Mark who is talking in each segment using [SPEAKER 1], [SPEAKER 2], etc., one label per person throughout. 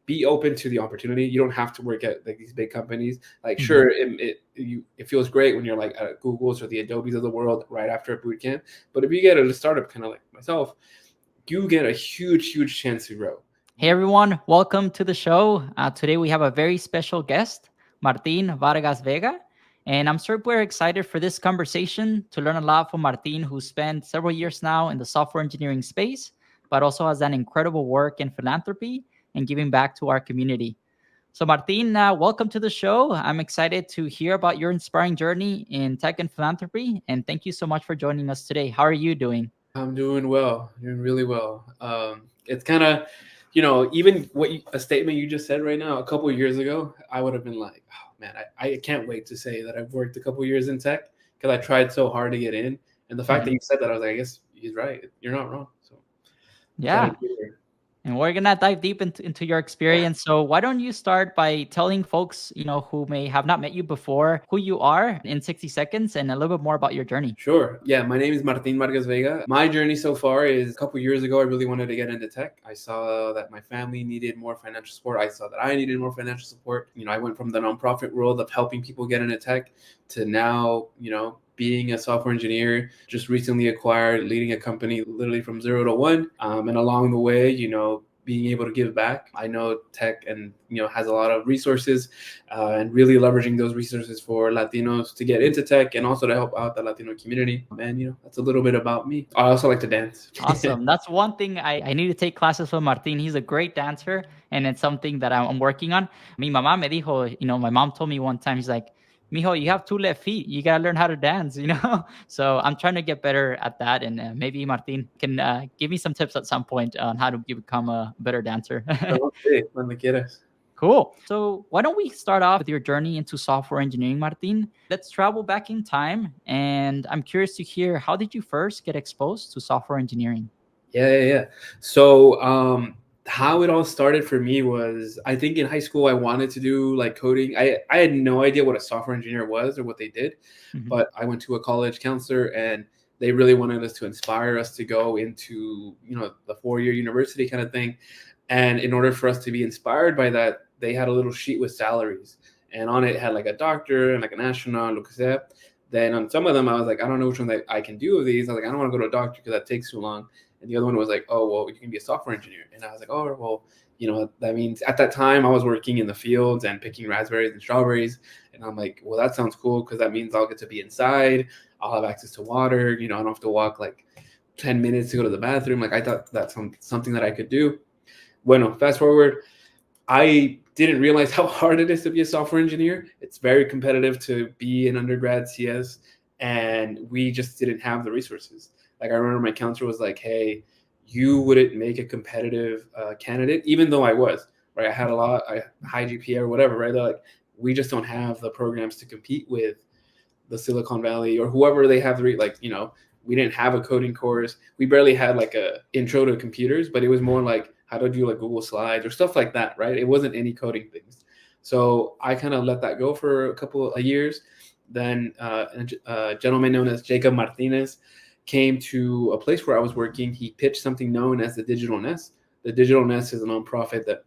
[SPEAKER 1] be open to the opportunity. You don't have to work at like these big companies. Like,
[SPEAKER 2] Mhm.
[SPEAKER 1] sure, it feels great when you're like at Google's or the Adobes of the world right after a boot camp. But if you get at a startup kind of like myself, you get a huge chance to grow.
[SPEAKER 2] Hey everyone, welcome to the show. Today we have a very special guest, Martín Vargas-Vega. And I'm super excited for this conversation to learn a lot from Martín, who spent several years now in the software engineering space, but also has done incredible work in philanthropy and giving back to our community. So Martín, welcome to the show. I'm excited to hear about your inspiring journey in tech and philanthropy. And thank you so much for joining us today. How are you doing?
[SPEAKER 1] I'm doing well, doing really well. It's kind of, even a statement you just said right now, a couple of years ago, I would have been like, oh man, I can't wait to say that I've worked a couple of years in tech because I tried so hard to get in. And the fact that
[SPEAKER 2] Mhm.
[SPEAKER 1] you said that, I was like, I guess he's right. You're not wrong. So excited
[SPEAKER 2] Yeah.
[SPEAKER 1] to be here.
[SPEAKER 2] And we're gonna dive deep into your experience. So why don't you start by telling folks, who may have not met you before, who you are in 60 seconds and a little bit more about your journey.
[SPEAKER 1] Sure. Yeah, my name is Martín Vargas-Vega. My journey so far is a couple years ago, I really wanted to get into tech. I saw that my family needed more financial support. I saw that I needed more financial support. I went from the nonprofit world of helping people get into tech to now, being a software engineer, just recently acquired, leading a company literally from 0 to 1. And along the way, being able to give back. I know tech and has a lot of resources, and really leveraging those resources for Latinos to get into tech and also to help out the Latino community. And that's a little bit about me. I also like to dance.
[SPEAKER 2] Awesome. That's one thing I need to take classes with Martin. He's a great dancer, and it's something that I'm working on. Mi mamá me dijo, my mom told me one time, she's like, Mijo, you have 2 left feet. You got to learn how to dance. So I'm trying to get better at that. And maybe Martin can give me some tips at some point on how to become a better dancer.
[SPEAKER 1] Sí, cuando quieras.
[SPEAKER 2] Cool. So why don't we start off with your journey into software engineering, Martin? Let's travel back in time. And I'm curious to hear, how did you first get exposed to software engineering?
[SPEAKER 1] Yeah. So, how it all started for me was, I think in high school I wanted to do like coding. I had no idea what a software engineer was or what they did,
[SPEAKER 2] Mhm.
[SPEAKER 1] but I went to a college counselor and they really wanted us to inspire us to go into the 4-year university kind of thing. And in order for us to be inspired by that, they had a little sheet with salaries, and on it had like a doctor and like an astronaut, lo que sea. Then on some of them, I was like, I don't know which one that I can do of these. I was like, I don't want to go to a doctor because that takes too long. And the other one was like, oh, well, you can be a software engineer. And I was like, oh, well, that means at that time I was working in the fields and picking raspberries and strawberries. And I'm like, well, that sounds cool because that means I'll get to be inside. I'll have access to water. I don't have to walk like 10 minutes to go to the bathroom. Like, I thought that's something that I could do. Bueno, fast forward, I didn't realize how hard it is to be a software engineer. It's very competitive to be an undergrad CS, and we just didn't have the resources. Like, I remember my counselor was like, "Hey, you wouldn't make a competitive candidate, even though I was right. I had a high GPA or whatever, right? They're like, we just don't have the programs to compete with the Silicon Valley or whoever they have. We didn't have a coding course. We barely had like a intro to computers, but it was more like how to do like Google Slides or stuff like that, right? It wasn't any coding things. So I kind of let that go for a couple of years. Then a gentleman known as Jacob Martinez came to a place where I was working. He pitched something known as the Digital Nest. The Digital Nest is a nonprofit that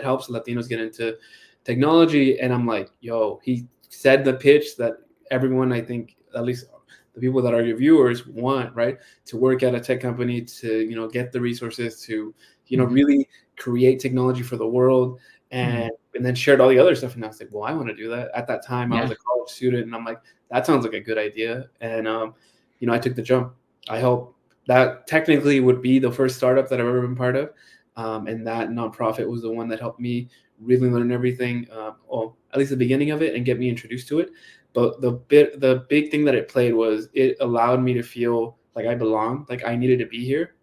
[SPEAKER 1] helps Latinos get into technology. And I'm like, yo, he said the pitch that everyone, I think, at least the people that are your viewers, want, right? To work at a tech company, to get the resources to
[SPEAKER 2] Mhm.
[SPEAKER 1] really create technology for the world,
[SPEAKER 2] Mhm.
[SPEAKER 1] and then shared all the other stuff. And I was like, well, I want to do that. At that time, I was
[SPEAKER 2] Yeah.
[SPEAKER 1] a college student, and I'm like, that sounds like a good idea. And I took the jump. I hope that technically would be the first startup that I've ever been part of, and that nonprofit was the one that helped me really learn everything, or at least the beginning of it, and get me introduced to it. But the big thing that it played was it allowed me to feel like I belonged, like I needed to be here.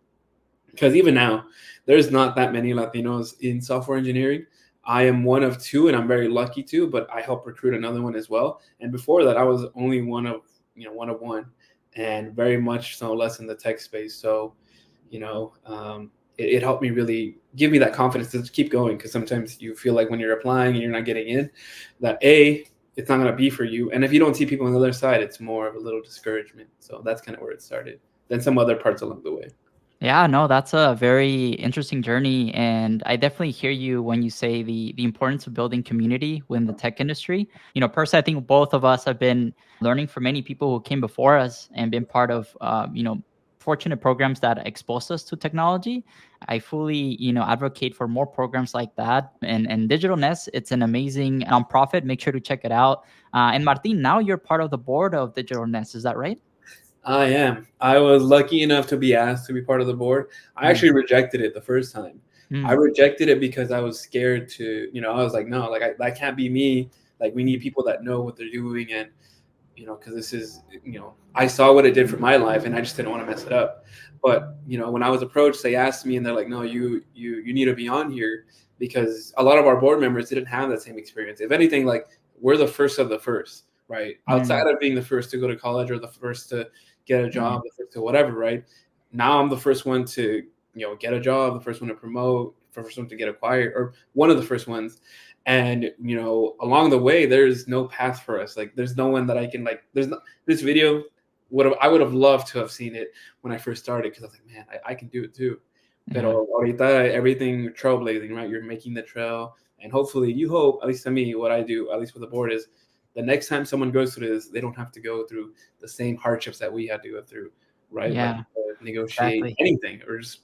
[SPEAKER 1] Because even now, there's not that many Latinos in software engineering. I am one of two, and I'm very lucky to. But I helped recruit another one as well. And before that, I was only one of one, and very much so less in the tech space. So, it helped me really give me that confidence to keep going. Because sometimes you feel like when you're applying and you're not getting in, that it's not going to be for you. And if you don't see people on the other side, it's more of a little discouragement. So that's kind of where it started. Then some other parts along the way.
[SPEAKER 2] Yeah, no, that's a very interesting journey. And I definitely hear you when you say the importance of building community within the tech industry. Personally, I think both of us have been learning from many people who came before us and been part of, fortunate programs that exposed us to technology. I fully, advocate for more programs like that. And Digital Nest, it's an amazing nonprofit. Make sure to check it out. And Martin, now you're part of the board of Digital Nest. Is that right?
[SPEAKER 1] I am. I was lucky enough to be asked to be part of the board. I
[SPEAKER 2] Mm,
[SPEAKER 1] actually rejected it the first time. I
[SPEAKER 2] mm,
[SPEAKER 1] rejected it because I was scared to, I was like, no, like that can't be me. Like we need people that know what they're doing, and because this is, I saw what it did for my life, and I just didn't want to mess it up. But when I was approached, they asked me, and they're like, no, you need to be on here because a lot of our board members didn't have that same experience. If anything, like we're the first of the first, right?
[SPEAKER 2] mm,
[SPEAKER 1] Outside of being the first to go to college or the first to get a
[SPEAKER 2] mm,
[SPEAKER 1] job, the first to whatever, right? Now I'm the first one to get a job, the first one to promote, first one to get acquired, or one of the first ones. And along the way there's no path for us. Like there's no one that I can, like, there's no, this video I would have loved to have seen it when I first started, because I was like, man, I can do it too.
[SPEAKER 2] yeah.
[SPEAKER 1] Pero ahorita everything trailblazing, right? You're making the trail, and hopefully, you hope, at least to me, what I do, at least with the board, is the next time someone goes through this, they don't have to go through the same hardships that we had to go through, right? Like
[SPEAKER 2] Yeah,
[SPEAKER 1] negotiate
[SPEAKER 2] exactly.
[SPEAKER 1] anything, or just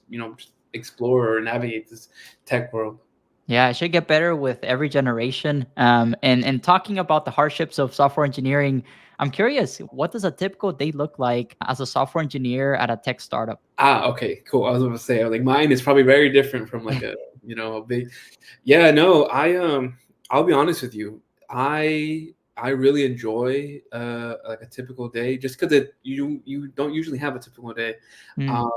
[SPEAKER 1] explore or navigate this tech world.
[SPEAKER 2] Yeah, it should get better with every generation. And talking about the hardships of software engineering, I'm curious, what does a typical day look like as a software engineer at a tech startup?
[SPEAKER 1] Okay, cool. I was going to say, like, mine is probably very different from like a big. Yeah, no, I'll be honest with you. I really enjoy like a typical day, just because you don't usually have a typical day.
[SPEAKER 2] Mm,
[SPEAKER 1] Um,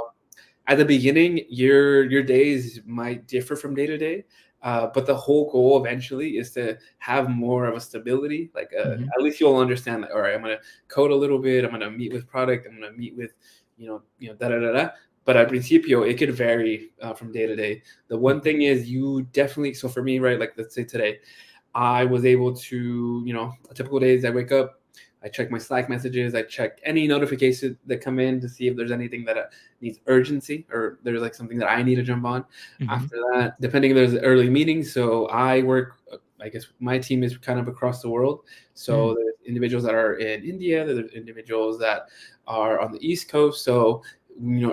[SPEAKER 1] at the beginning, your days might differ from day to day, but the whole goal eventually is to have more of a stability. Like
[SPEAKER 2] mhm,
[SPEAKER 1] at least you'll understand that. All right, I'm gonna code a little bit. I'm gonna meet with product. I'm gonna meet with da da da da. But at principio, it could vary from day to day. The one
[SPEAKER 2] mhm,
[SPEAKER 1] thing is, you definitely. So for me, right, like let's say today, I was able to, a typical day is I wake up, I check my Slack messages, I check any notifications that come in to see if there's anything that needs urgency, or there's like something that I need to jump on.
[SPEAKER 2] mhm,
[SPEAKER 1] After that, depending if there's early meetings, so I work, I guess my team is kind of across the world. So
[SPEAKER 2] mm,
[SPEAKER 1] there's individuals that are in India, there's individuals that are on the East Coast. So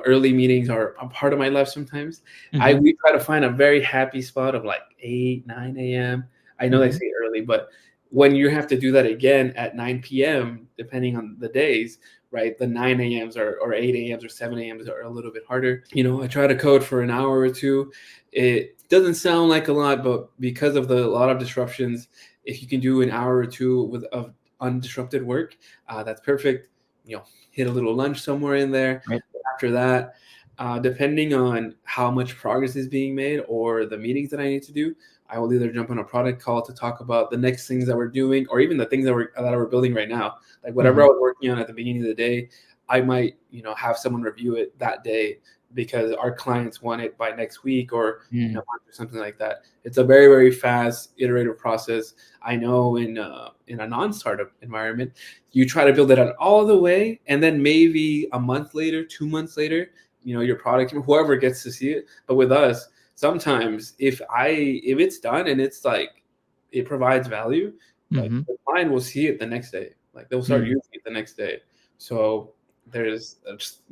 [SPEAKER 1] early meetings are a part of my life sometimes.
[SPEAKER 2] mhm,
[SPEAKER 1] We try to find a very happy spot of like 8, 9 a.m. I know they
[SPEAKER 2] mhm,
[SPEAKER 1] say early, but when you have to do that again at 9 p.m., depending on the days, right? The 9 a.m.s or 8 a.m.s or 7 a.m.s are a little bit harder. I try to code for an hour or two. It doesn't sound like a lot, but because of a lot of disruptions, if you can do an hour or two of undisrupted work, that's perfect. Hit a little lunch somewhere in there.
[SPEAKER 2] right.
[SPEAKER 1] After that, depending on how much progress is being made or the meetings that I need to do, I will either jump on a product call to talk about the next things that we're doing, or even the things that we're building right now. Like whatever I
[SPEAKER 2] Mhm,
[SPEAKER 1] was working on at the beginning of the day, I might have someone review it that day because our clients want it by next week, or
[SPEAKER 2] mm,
[SPEAKER 1] or something like that. It's a very, very fast iterative process. I know in a non-startup environment, you try to build it out all the way, and then maybe a month later, 2 months later, your product, whoever gets to see it. But with us, sometimes if it's done and it's like it provides value, like
[SPEAKER 2] mhm,
[SPEAKER 1] the client will see it the next day. Like they'll start
[SPEAKER 2] mm.
[SPEAKER 1] using it the next day. So there's just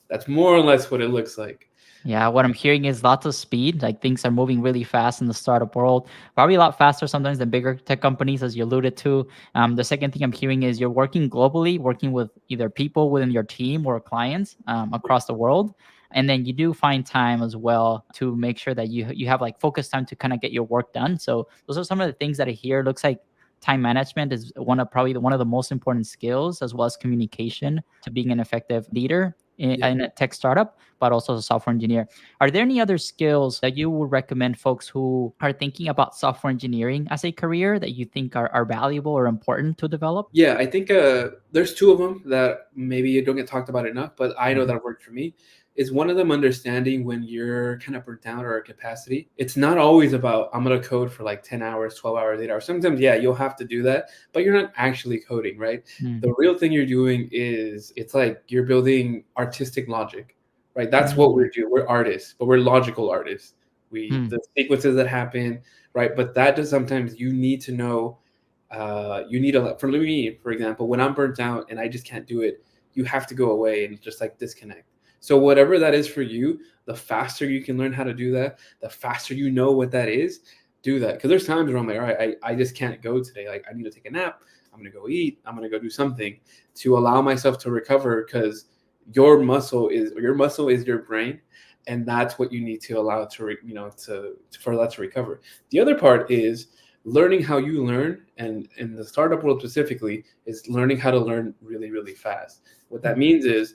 [SPEAKER 1] that's more or less what it looks like.
[SPEAKER 2] Yeah, what I'm hearing is lots of speed. Like things are moving really fast in the startup world, probably a lot faster sometimes than bigger tech companies, as you alluded to. The second thing I'm hearing is you're working globally, working with either people within your team or clients across the world. And then you do find time as well to make sure that you have like focus time to kind of get your work done. So those are some of the things that I hear. Looks like time management is one of the most important skills, as well as communication to being an effective leader
[SPEAKER 1] Yeah.
[SPEAKER 2] in a tech startup, but also as a software engineer. Are there any other skills that you would recommend folks who are thinking about software engineering as a career that you think are valuable or important to develop?
[SPEAKER 1] Yeah, I think there's two of them that maybe don't get talked about enough, but I know
[SPEAKER 2] Mhm,
[SPEAKER 1] that have worked for me. Is one of them understanding when you're kind of burnt down or at capacity. It's not always about I'm gonna code for like 10 hours, 12 hours, 8 hours. Sometimes, yeah, you'll have to do that, but you're not actually coding, right?
[SPEAKER 2] mm,
[SPEAKER 1] The real thing you're doing is it's like you're building artistic logic, right? That's what we do. We're artists, but we're logical artists. The sequences that happen, right? But that does sometimes you need to know. You need for me, for example, when I'm burnt out and I just can't do it, you have to go away and just like disconnect. So whatever that is for you, the faster you can learn how to do that, the faster you know what that is, do that. Because there's times where I'm like, all right, I just can't go today. Like I need to take a nap. I'm gonna go eat. I'm gonna go do something to allow myself to recover. Because your muscle is your brain, and that's what you need to allow to for that to recover. The other part is learning how you learn, and in the startup world specifically, is learning how to learn really, really fast. What that means is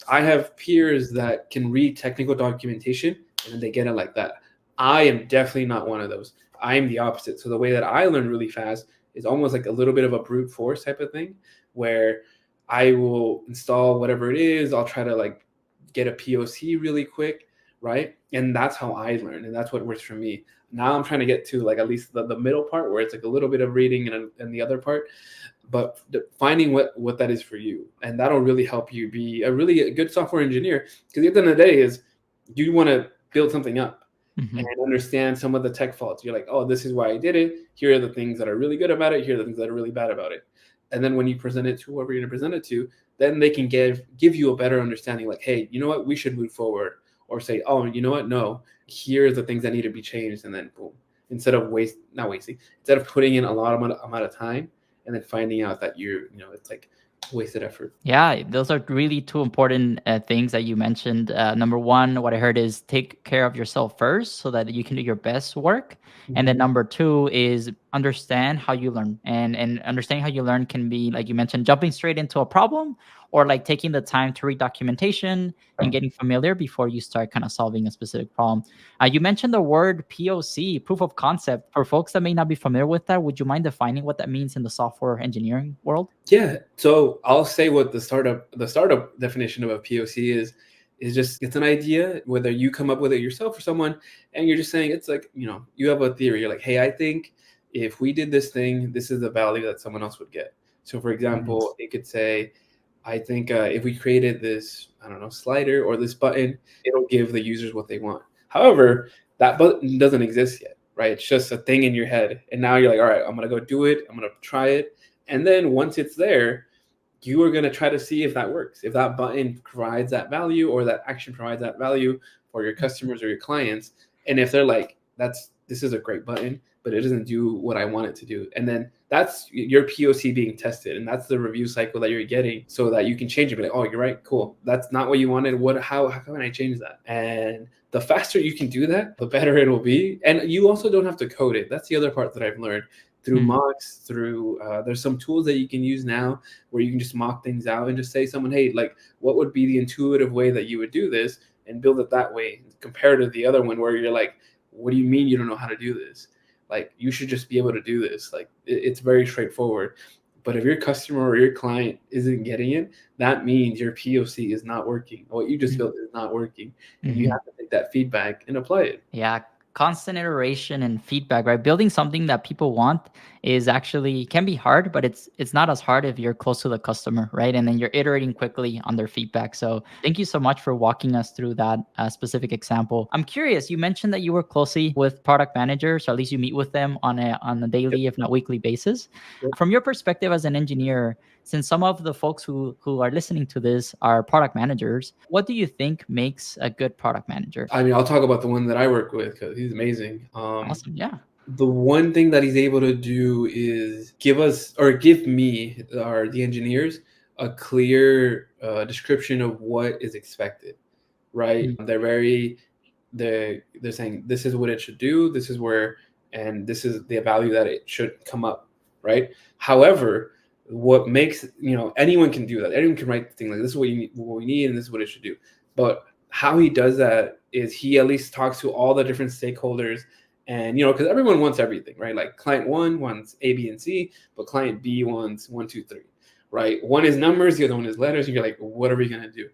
[SPEAKER 1] I have peers that can read technical documentation and then they get it like that. I am definitely not one of those. I am the opposite. So the way that I learn really fast is almost like a little bit of a brute force type of thing, where I will install whatever it is. I'll try to like get a POC really quick, right? And that's how I learn, and that's what works for me. Now I'm trying to get to like at least the middle part where it's like a little bit of reading and the other part, but finding what that is for you, and that'll really help you be a really good software engineer. Because at the end of the day is you want to build something up and understand some of the tech faults. You're like, oh, this is why I did it. Here are the things that are really good about it. Here are the things that are really bad about it. And then when you present it to whoever you're going to present it to, then they can give you a better understanding. Like, hey, you know what? We should move forward. Or say, oh, you know what? No, here's the things that need to be changed. And then boom, instead of instead of putting in a lot of amount of time and then finding out that it's like wasted effort.
[SPEAKER 2] Yeah, those are really two important things that you mentioned. Number one, what I heard is take care of yourself first so that you can do your best work. And then number two is understand how you learn. And understanding how you learn can be, like you mentioned, jumping straight into a problem, or like taking the time to read documentation and getting familiar before you start kind of solving a specific problem. You mentioned the word POC, proof of concept. For folks that may not be familiar with that, would you mind defining what that means in the software engineering world?
[SPEAKER 1] Yeah. So I'll say what the startup definition of a POC is just, it's an idea, whether you come up with it yourself or someone, and you're just saying, it's like, you have a theory. You're like, hey, I think if we did this thing, this is the value that someone else would get. So for example, it could say, I think if we created this, I don't know, slider or this button, it'll give the users what they want. However, that button doesn't exist yet, right? It's just a thing in your head. And now you're like, all right, I'm going to go do it. I'm going to try it. And then once it's there, you are going to try to see if that works, if that button provides that value or that action provides that value for your customers or your clients. And if they're like, this is a great button, but it doesn't do what I want it to do. And then that's your POC being tested. And that's the review cycle that you're getting so that you can change it. Be like, oh, you're right. Cool. That's not what you wanted. How can I change that? And the faster you can do that, the better it will be. And you also don't have to code it. That's the other part that I've learned through mocks, there's some tools that you can use now where you can just mock things out and just say to someone, hey, like, what would be the intuitive way that you would do this, and build it that way, compared to the other one where you're like, what do you mean you don't know how to do this? Like, you should just be able to do this. Like, it's very straightforward. But if your customer or your client isn't getting it, that means your POC is not working. What you just built is not working. And you have to take that feedback and apply it.
[SPEAKER 2] Yeah, constant iteration and feedback, right? Building something that people want is actually can be hard, but it's not as hard if you're close to the customer, right? And then you're iterating quickly on their feedback. So thank you so much for walking us through that specific example. I'm curious, you mentioned that you work closely with product managers, or at least you meet with them on a daily, if not weekly basis.
[SPEAKER 1] Yep.
[SPEAKER 2] From your perspective as an engineer, since some of the folks who are listening to this are product managers, what do you think makes a good product manager?
[SPEAKER 1] I mean, I'll talk about the one that I work with because he's amazing.
[SPEAKER 2] Awesome. Yeah.
[SPEAKER 1] The one thing that he's able to do is give me, or the engineers, a clear description of what is expected, right? They're saying this is what it should do, this is where, and this is the value that it should come up, right? However, what makes, anyone can do that. Anyone can write things like, this is what we need, and this is what it should do. But how he does that is he at least talks to all the different stakeholders. And, because everyone wants everything, right? Like client 1 wants A, B, and C, but client B wants 1, 2, 3, right? One is numbers, the other one is letters. And you're like, what are we going to do?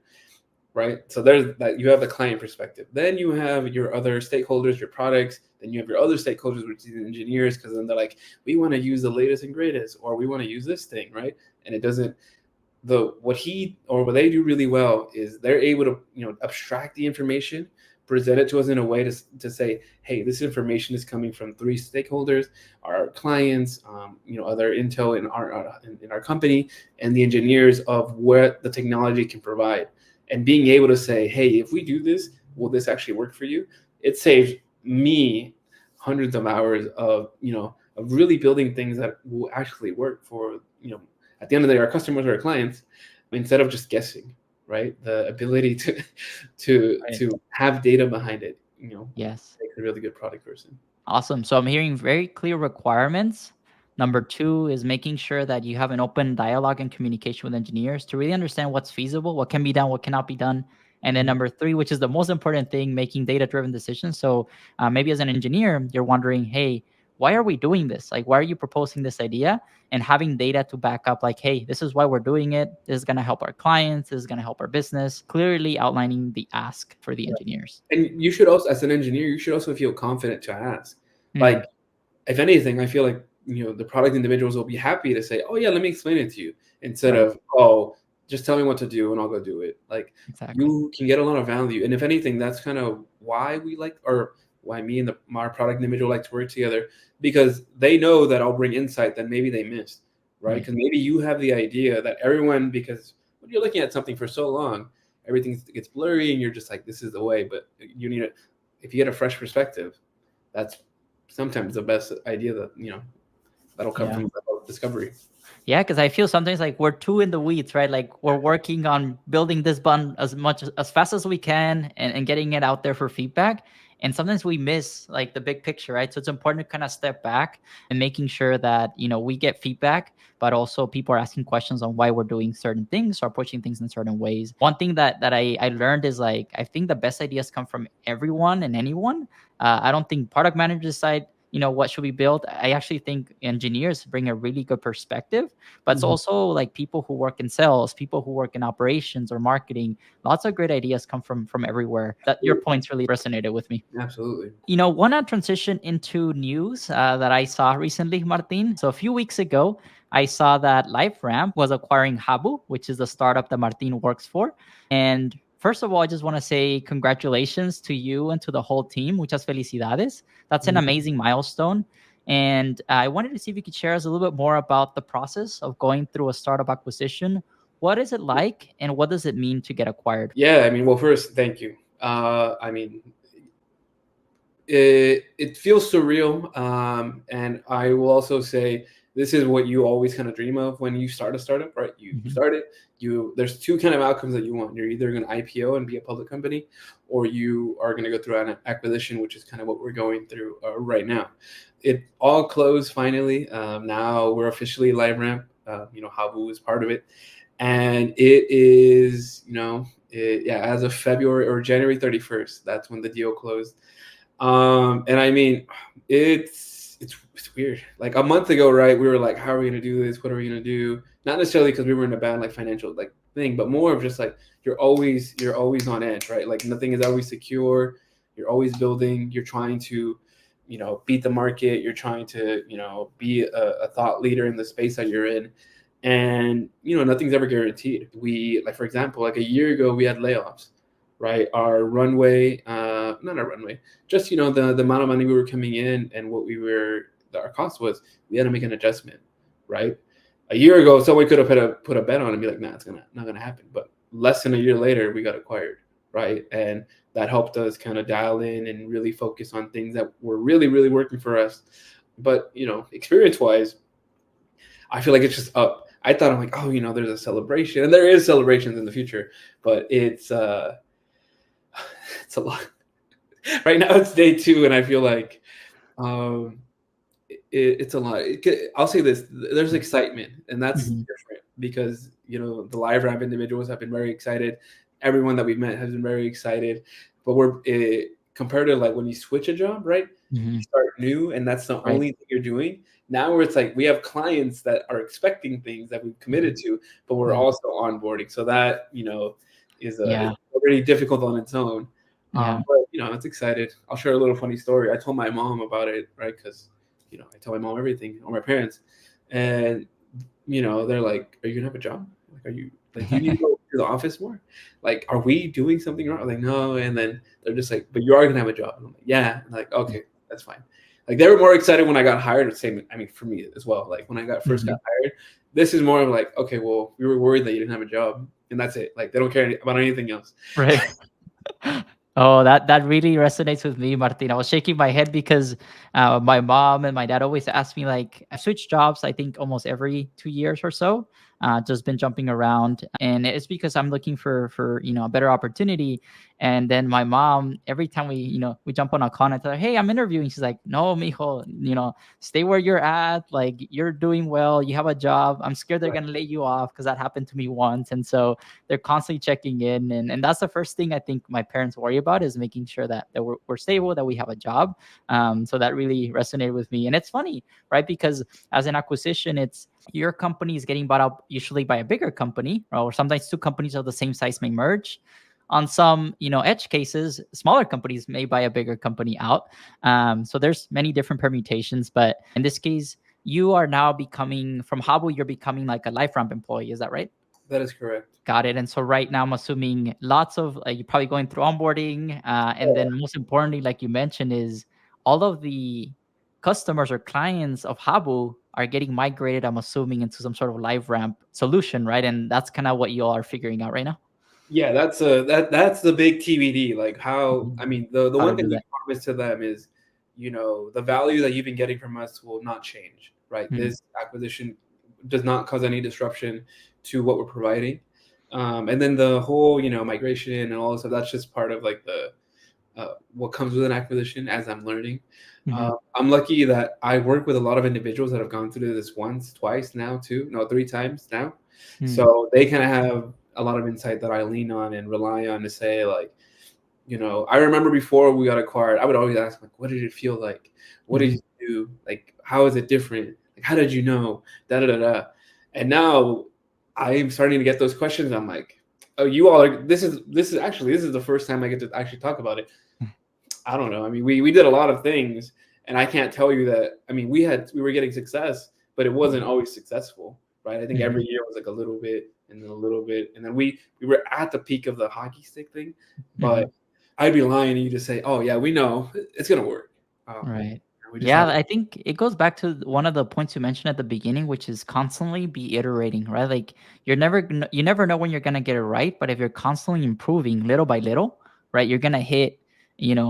[SPEAKER 1] Right? So there's that. You have the client perspective. Then you have your other stakeholders, your products. Then you have your other stakeholders, which is the engineers, because then they're like, we want to use the latest and greatest, or we want to use this thing, right? And it doesn't, what they do really well is they're able to, abstract the information, present it to us in a way to say, hey, this information is coming from three stakeholders: our clients, other intel in our company, and the engineers of what the technology can provide. And being able to say, hey, if we do this, will this actually work for you? It saves me hundreds of hours of really building things that will actually work for, at the end of the day, our customers or our clients, instead of just guessing, right? The ability to have data behind it,
[SPEAKER 2] Yes.
[SPEAKER 1] makes a really good product person.
[SPEAKER 2] Awesome. So I'm hearing very clear requirements. Number two is making sure that you have an open dialogue and communication with engineers to really understand what's feasible, what can be done, what cannot be done. And then number three, which is the most important thing, making data-driven decisions. So maybe as an engineer, you're wondering, hey, why are we doing this? Like, why are you proposing this idea? And having data to back up, like, hey, this is why we're doing it. This is going to help our clients. This is going to help our business. Clearly outlining the ask for the engineers.
[SPEAKER 1] And you should also, as an engineer, you should also feel confident to ask.
[SPEAKER 2] Mhm.
[SPEAKER 1] Like, if anything, I feel like, the product individuals will be happy to say, oh yeah, let me explain it to you, instead
[SPEAKER 2] Right.
[SPEAKER 1] of, oh, just tell me what to do and I'll go do it. Like,
[SPEAKER 2] Exactly.
[SPEAKER 1] you can get a lot of value. And if anything, that's kind of why why me and my product individual like to work together, because they know that I'll bring insight that maybe they missed, right? Because maybe you have the idea that everyone, because when you're looking at something for so long, everything gets blurry and you're just like, this is the way. But you need it. If you get a fresh perspective, that's sometimes the best idea that, that'll come
[SPEAKER 2] Yeah.
[SPEAKER 1] from discovery.
[SPEAKER 2] Yeah, because I feel sometimes like we're too in the weeds, right? Like we're working on building this button as fast as we can and getting it out there for feedback. And sometimes we miss like the big picture, right? So it's important to kind of step back and making sure that, we get feedback, but also people are asking questions on why we're doing certain things or pushing things in certain ways. One thing that I learned is like, I think the best ideas come from everyone and anyone. I don't think product managers decide, what should we build. I actually think engineers bring a really good perspective, but it's
[SPEAKER 1] Mhm.
[SPEAKER 2] also like people who work in sales, people who work in operations or marketing. Lots of great ideas come from everywhere. That your points really resonated with me.
[SPEAKER 1] Absolutely.
[SPEAKER 2] Want to transition into news that I saw recently, Martin. So a few weeks ago, I saw that LiveRamp was acquiring Habu, which is the startup that Martin works for. And first of all, I just want to say congratulations to you and to the whole team. Muchas felicidades. That's an
[SPEAKER 1] Mhm.
[SPEAKER 2] amazing milestone. And I wanted to see if you could share us a little bit more about the process of going through a startup acquisition. What is it like, and what does it mean to get acquired?
[SPEAKER 1] Yeah, I mean, well, first, thank you. I mean, it feels surreal, and I will also say this is what you always kind of dream of when you start a startup, right? You
[SPEAKER 2] Mhm.
[SPEAKER 1] start it. There's two kind of outcomes that you want. You're either going to IPO and be a public company, or you are going to go through an acquisition, which is kind of what we're going through right now. It all closed finally. Now we're officially LiveRamp. Habu is part of it, and it is, yeah, as of February or January 31st, that's when the deal closed. And I mean, it's weird. Like a month ago, right? We were like, how are we gonna do this? What are we gonna do? Not necessarily because we were in a bad like financial like thing, but more of just like you're always on edge, right? Like nothing is always secure. You're always building. You're trying to, beat the market. You're trying to, be a thought leader in the space that you're in. And nothing's ever guaranteed. We, like, for example, like a year ago, we had layoffs, right? Our runway, not our runway, just the amount of money we were coming in and what our cost was. We had to make an adjustment, right? A year ago, someone could have put a bet on and be like, nah, it's not gonna happen. But less than a year later, we got acquired, right? And that helped us kind of dial in and really focus on things that were really, really working for us. But experience wise, I feel like it's just up. I thought, I'm like, oh, there's a celebration, and there is celebrations in the future, but it's a lot. Right now it's day 2, and I feel like um, it's a lot. I'll say this: there's excitement, and that's
[SPEAKER 2] Mhm.
[SPEAKER 1] different because the LiveRamp individuals have been very excited. Everyone that we've met has been very excited, but we're compared to like when you switch a job, right? You
[SPEAKER 2] Mhm.
[SPEAKER 1] start new, and that's the
[SPEAKER 2] Right.
[SPEAKER 1] only thing you're doing. Now where it's like we have clients that are expecting things that we've committed
[SPEAKER 2] Mhm.
[SPEAKER 1] to, but we're
[SPEAKER 2] Mhm.
[SPEAKER 1] also onboarding. So that is
[SPEAKER 2] Yeah.
[SPEAKER 1] already difficult on its own.
[SPEAKER 2] Yeah.
[SPEAKER 1] But it's excited. I'll share a little funny story. I told my mom about it, right? Because I tell my mom everything, or my parents, and they're like, "Are you gonna have a job?" Like, are you like, do you need to go to the office more? Like, are we doing something wrong? I'm like, no. And then they're just like, but you are gonna have a job. And I'm like, yeah. I'm like, okay, that's fine. Like, they were more excited when I got hired. Same, I mean, for me as well. Like, when I first got hired, this is more of like, okay, well, we were worried that you didn't have a job, and that's it. Like, they don't care about anything else.
[SPEAKER 2] Right. Oh, that really resonates with me, Martin. I was shaking my head because my mom and my dad always ask me, like, I switch jobs, I think almost every 2 years or so. Just been jumping around, and it's because I'm looking for a better opportunity. And then my mom, every time we jump on a call, and I tell her, hey, I'm interviewing. She's like, no, mijo, stay where you're at. Like, you're doing well. You have a job. I'm scared they're gonna lay you off, because that happened to me once. And so they're constantly checking in, and that's the first thing I think my parents worry about, is making sure that we're stable, that we have a job. So that really resonated with me. And it's funny, right? Because as an acquisition, it's your company is getting bought up usually by a bigger company, or sometimes two companies of the same size may merge. On some edge cases, smaller companies may buy a bigger company out. So there's many different permutations, but in this case, you are now becoming, from Habu, you're becoming like a LiveRamp employee. Is that right?
[SPEAKER 1] That is correct.
[SPEAKER 2] Got it. And so right now, I'm assuming lots of you're probably going through onboarding, and then most importantly, like you mentioned, is all of the customers or clients of Habu are getting migrated, I'm assuming, into some sort of LiveRamp solution, right? And that's kind of what you all are figuring out right now.
[SPEAKER 1] Yeah, that's the big TBD. Like, how, I mean, the
[SPEAKER 2] How to
[SPEAKER 1] one thing
[SPEAKER 2] do
[SPEAKER 1] we
[SPEAKER 2] that.
[SPEAKER 1] promise to them is, the value that you've been getting from us will not change, right?
[SPEAKER 2] Mhm.
[SPEAKER 1] This acquisition does not cause any disruption to what we're providing. And then the whole, migration and all this stuff, that's just part of like the what comes with an acquisition, as I'm learning.
[SPEAKER 2] Mhm.
[SPEAKER 1] I'm lucky that I work with a lot of individuals that have gone through this once, twice now, two, no, three times now.
[SPEAKER 2] Mm.
[SPEAKER 1] So they kind of have a lot of insight that I lean on and rely on to say, like, I remember before we got acquired, I would always ask, like, what did it feel like? What did
[SPEAKER 2] Mhm.
[SPEAKER 1] you do? Like, how is it different? Like, how did you know? Da da da da. And now I'm starting to get those questions. I'm like, oh, you all are. This is the first time I get to actually talk about it. I don't know. I mean, we did a lot of things, and I can't tell you that. I mean, we were getting success, but it wasn't always successful, right? I think every
[SPEAKER 2] Mhm.
[SPEAKER 1] year was like a little bit, and then a little bit, and then we were at the peak of the hockey stick thing. But
[SPEAKER 2] Mhm.
[SPEAKER 1] I'd be lying to you to say, oh yeah, we know it's gonna work.
[SPEAKER 2] Right.
[SPEAKER 1] We just
[SPEAKER 2] Yeah,
[SPEAKER 1] have.
[SPEAKER 2] I think it goes back to one of the points you mentioned at the beginning, which is constantly be iterating, right? Like, you never know when you're gonna get it right, but if you're constantly improving little by little, right, you're gonna hit,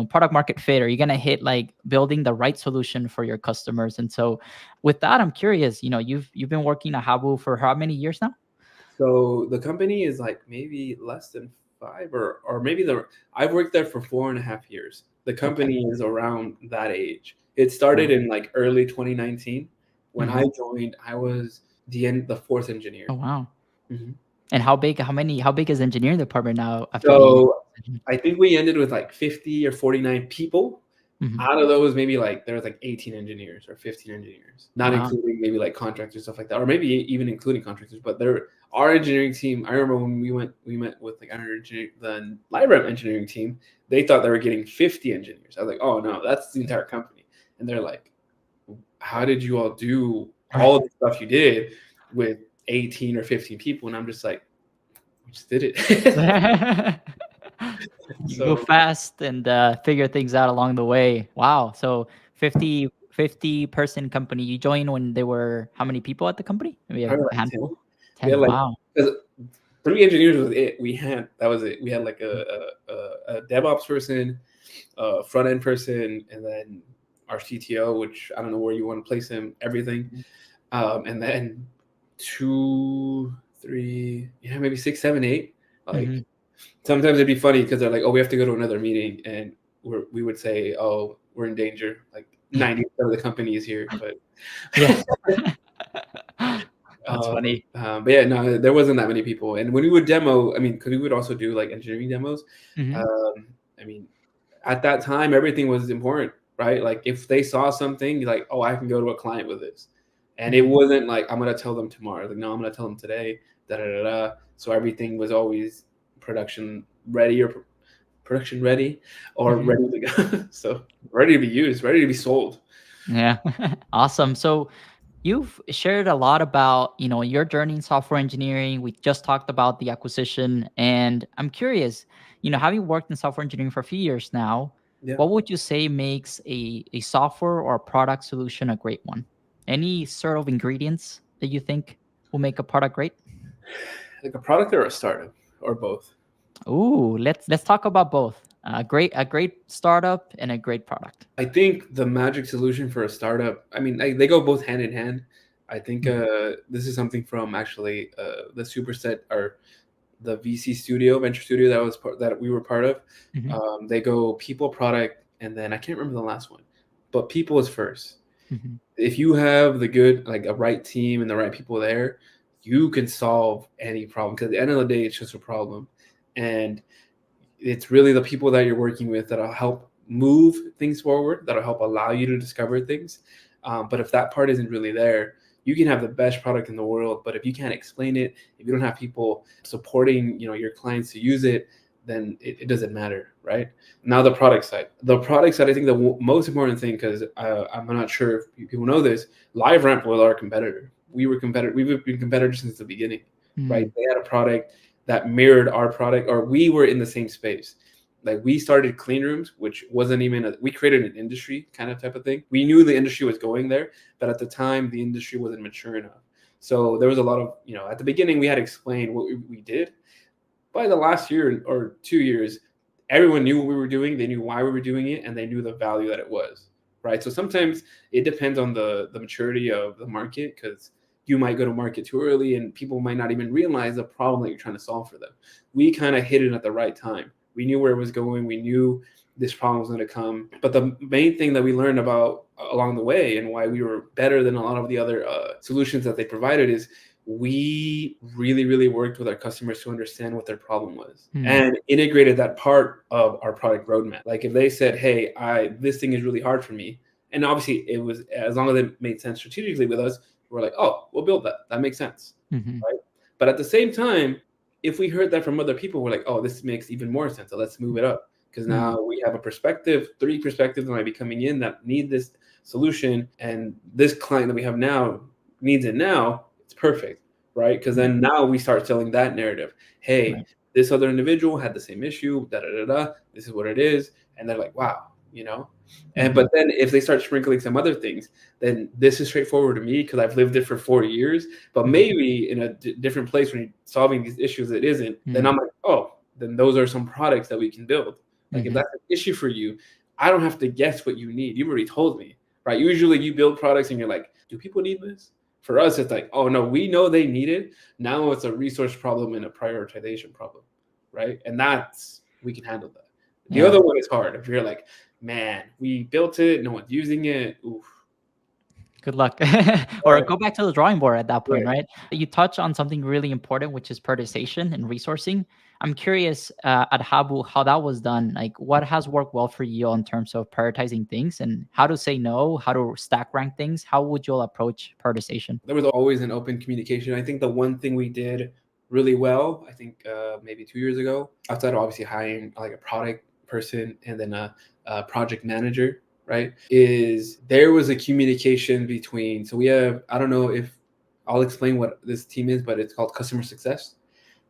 [SPEAKER 2] product market fit, or you're gonna hit like building the right solution for your customers. And so, with that, I'm curious. You've been working at Habu for how many years now?
[SPEAKER 1] So the company is like maybe less than five, or maybe I've worked there for 4.5 years. The
[SPEAKER 2] Okay.
[SPEAKER 1] company is around that age. It started
[SPEAKER 2] Wow.
[SPEAKER 1] in like early 2019. When I
[SPEAKER 2] Hmm.
[SPEAKER 1] joined, I was the fourth engineer.
[SPEAKER 2] Oh, wow.
[SPEAKER 1] Mhm.
[SPEAKER 2] And how big is the engineering department now after the?
[SPEAKER 1] So I think we ended with like 50 or 49 people.
[SPEAKER 2] Mhm.
[SPEAKER 1] Out of those, maybe like there was like 18 engineers or 15 engineers, not
[SPEAKER 2] Wow.
[SPEAKER 1] including maybe like contractors, stuff like that, or maybe even including contractors. But our engineering team, I remember when we met with like the LiveRamp engineering team, they thought they were getting 50 engineers. I was like, oh no, that's the entire company. And they're like, how did you all do all of the stuff you did with 18 or 15 people? And I'm just like, we just did it.
[SPEAKER 2] You go
[SPEAKER 1] So
[SPEAKER 2] fast and figure things out along the way. Wow. So 50 person company. You joined when there were how many people at the company? Maybe a
[SPEAKER 1] probably like 10.
[SPEAKER 2] handful?
[SPEAKER 1] We had
[SPEAKER 2] 10.
[SPEAKER 1] like,
[SPEAKER 2] Wow.
[SPEAKER 1] 'cause 3 engineers was it. That was it. We had like a DevOps person, a front end person, and then our CTO, which I don't know where you want to place him, everything. And then two, three, yeah, maybe six, seven, eight.
[SPEAKER 2] Mm-hmm.
[SPEAKER 1] Like, sometimes it'd be funny because they're like, oh, we have to go to another meeting, and we would say, oh, we're in danger. Like 90% of the company is here, but
[SPEAKER 2] Yeah. That's
[SPEAKER 1] uh,
[SPEAKER 2] funny.
[SPEAKER 1] but yeah, no, there wasn't that many people. And when we would demo, I mean, because we would also do like engineering demos.
[SPEAKER 2] Hmm.
[SPEAKER 1] I mean, at that time, everything was important, right? Like, if they saw something, like, oh, I can go to a client with this, and it
[SPEAKER 2] Hmm.
[SPEAKER 1] wasn't like I'm gonna tell them tomorrow. Like, no, I'm gonna tell them today. Da da da da. So everything was always production ready or production ready or
[SPEAKER 2] Hmm.
[SPEAKER 1] ready to go. So ready to be used, ready to be sold.
[SPEAKER 2] Yeah. Awesome. So You've shared a lot about, your journey in software engineering. We just talked about the acquisition, and I'm curious, having worked in software engineering for a few years now,
[SPEAKER 1] Yeah.
[SPEAKER 2] what would you say makes a software or a product solution a great one? Any sort of ingredients that you think will make a product great?
[SPEAKER 1] Like a product or a startup or both?
[SPEAKER 2] Ooh, let's talk about both. A great startup and a great product.
[SPEAKER 1] I think the magic solution for a startup, I mean, they go both hand in hand. I think
[SPEAKER 2] Mhm,
[SPEAKER 1] this is something from actually the Superset or the VC studio, venture studio that we were part of.
[SPEAKER 2] mhm,
[SPEAKER 1] They go people, product, and then I can't remember the last one, but people is first.
[SPEAKER 2] mhm,
[SPEAKER 1] If you have the good, like a right team and the right people there, you can solve any problem. Because at the end of the day, it's just a problem, and it's really the people that you're working with that'll help move things forward, that'll help allow you to discover things. But if that part isn't really there, you can have the best product in the world, but if you can't explain it, if you don't have people supporting, your clients to use it, then it doesn't matter, right? Now the product side, I think the most important thing, because I'm not sure if people know this, LiveRamp was our competitor. We've been competitors since the beginning, right?
[SPEAKER 2] mhm,
[SPEAKER 1] They had a product that mirrored our product, or we were in the same space. Like we started clean rooms, which wasn't even we created an industry kind of type of thing. We knew the industry was going there, but at the time the industry wasn't mature enough. So there was a lot of, at the beginning we had to explain what we did. By the last year or 2 years, everyone knew what we were doing. They knew why we were doing it, and they knew the value that it was. Right. So sometimes it depends on the maturity of the market, because you might go to market too early and people might not even realize the problem that you're trying to solve for them. We kind of hit it at the right time. We knew where it was going. We knew this problem was going to come. But the main thing that we learned about along the way, and why we were better than a lot of the other solutions that they provided, is we really, really worked with our customers to understand what their problem was
[SPEAKER 2] mhm,
[SPEAKER 1] and integrated that part of our product roadmap. Like if they said, "Hey, this thing is really hard for me," and obviously it was, as long as it made sense strategically with us, we're like, "Oh, we'll build that. That makes sense,"
[SPEAKER 2] mhm,
[SPEAKER 1] right? But at the same time, if we heard that from other people, we're like, "Oh, this makes even more sense. So let's move it up." Because
[SPEAKER 2] mhm,
[SPEAKER 1] now we have a perspective, three perspectives that might be coming in that need this solution, and this client that we have now needs it now. It's perfect, right? Because
[SPEAKER 2] mhm,
[SPEAKER 1] then now we start selling that narrative. Hey,
[SPEAKER 2] right.
[SPEAKER 1] this other individual had the same issue. Da da da da. This is what it is, and they're like, wow, you know. And
[SPEAKER 2] Mhm,
[SPEAKER 1] but then if they start sprinkling some other things, then this is straightforward to me because I've lived it for 4 years. But
[SPEAKER 2] mhm,
[SPEAKER 1] maybe in a different place when you're solving these issues, it isn't. Then
[SPEAKER 2] mhm,
[SPEAKER 1] I'm like, oh, then those are some products that we can build. Like if
[SPEAKER 2] mhm,
[SPEAKER 1] that's an issue for you, I don't have to guess what you need. You've already told me, right? Usually you build products and you're like, do people need this? For us, it's like, oh no, we know they need it. Now it's a resource problem and a prioritization problem, right? And that's, we can handle that. The
[SPEAKER 2] yeah.
[SPEAKER 1] other one is hard. If you're like, man, we built it, no one's using it. Oof.
[SPEAKER 2] Good luck. Or
[SPEAKER 1] Right.
[SPEAKER 2] go back to the drawing board at that point,
[SPEAKER 1] Right.
[SPEAKER 2] right? You touch on something really important, which is prioritization and resourcing. I'm curious at Habu how that was done. Like, what has worked well for you in terms of prioritizing things and how to say no, how to stack rank things? How would you all approach prioritization?
[SPEAKER 1] There was always an open communication. I think the one thing we did really well, I think maybe 2 years ago, outside of obviously hiring like a product person and then a project manager, right, is there was a communication between. So we have, I don't know if I'll explain what this team is, but it's called customer success.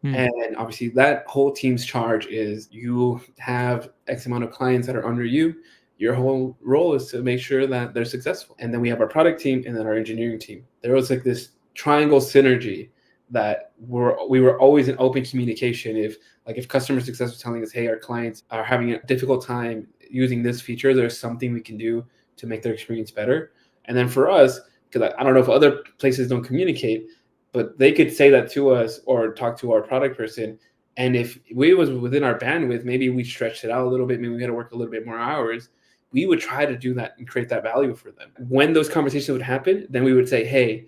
[SPEAKER 2] Hmm.
[SPEAKER 1] And obviously, that whole team's charge is you have X amount of clients that are under you. Your whole role is to make sure that they're successful. And then we have our product team and then our engineering team. There was like this triangle synergy that we were always in open communication. If customer success was telling us, hey, our clients are having a difficult time using this feature, there's something we can do to make their experience better. And then for us, because I don't know if other places don't communicate, but they could say that to us or talk to our product person. And if we was within our bandwidth, maybe we stretched it out a little bit, maybe we had to work a little bit more hours. We would try to do that and create that value for them. When those conversations would happen, then we would say, hey,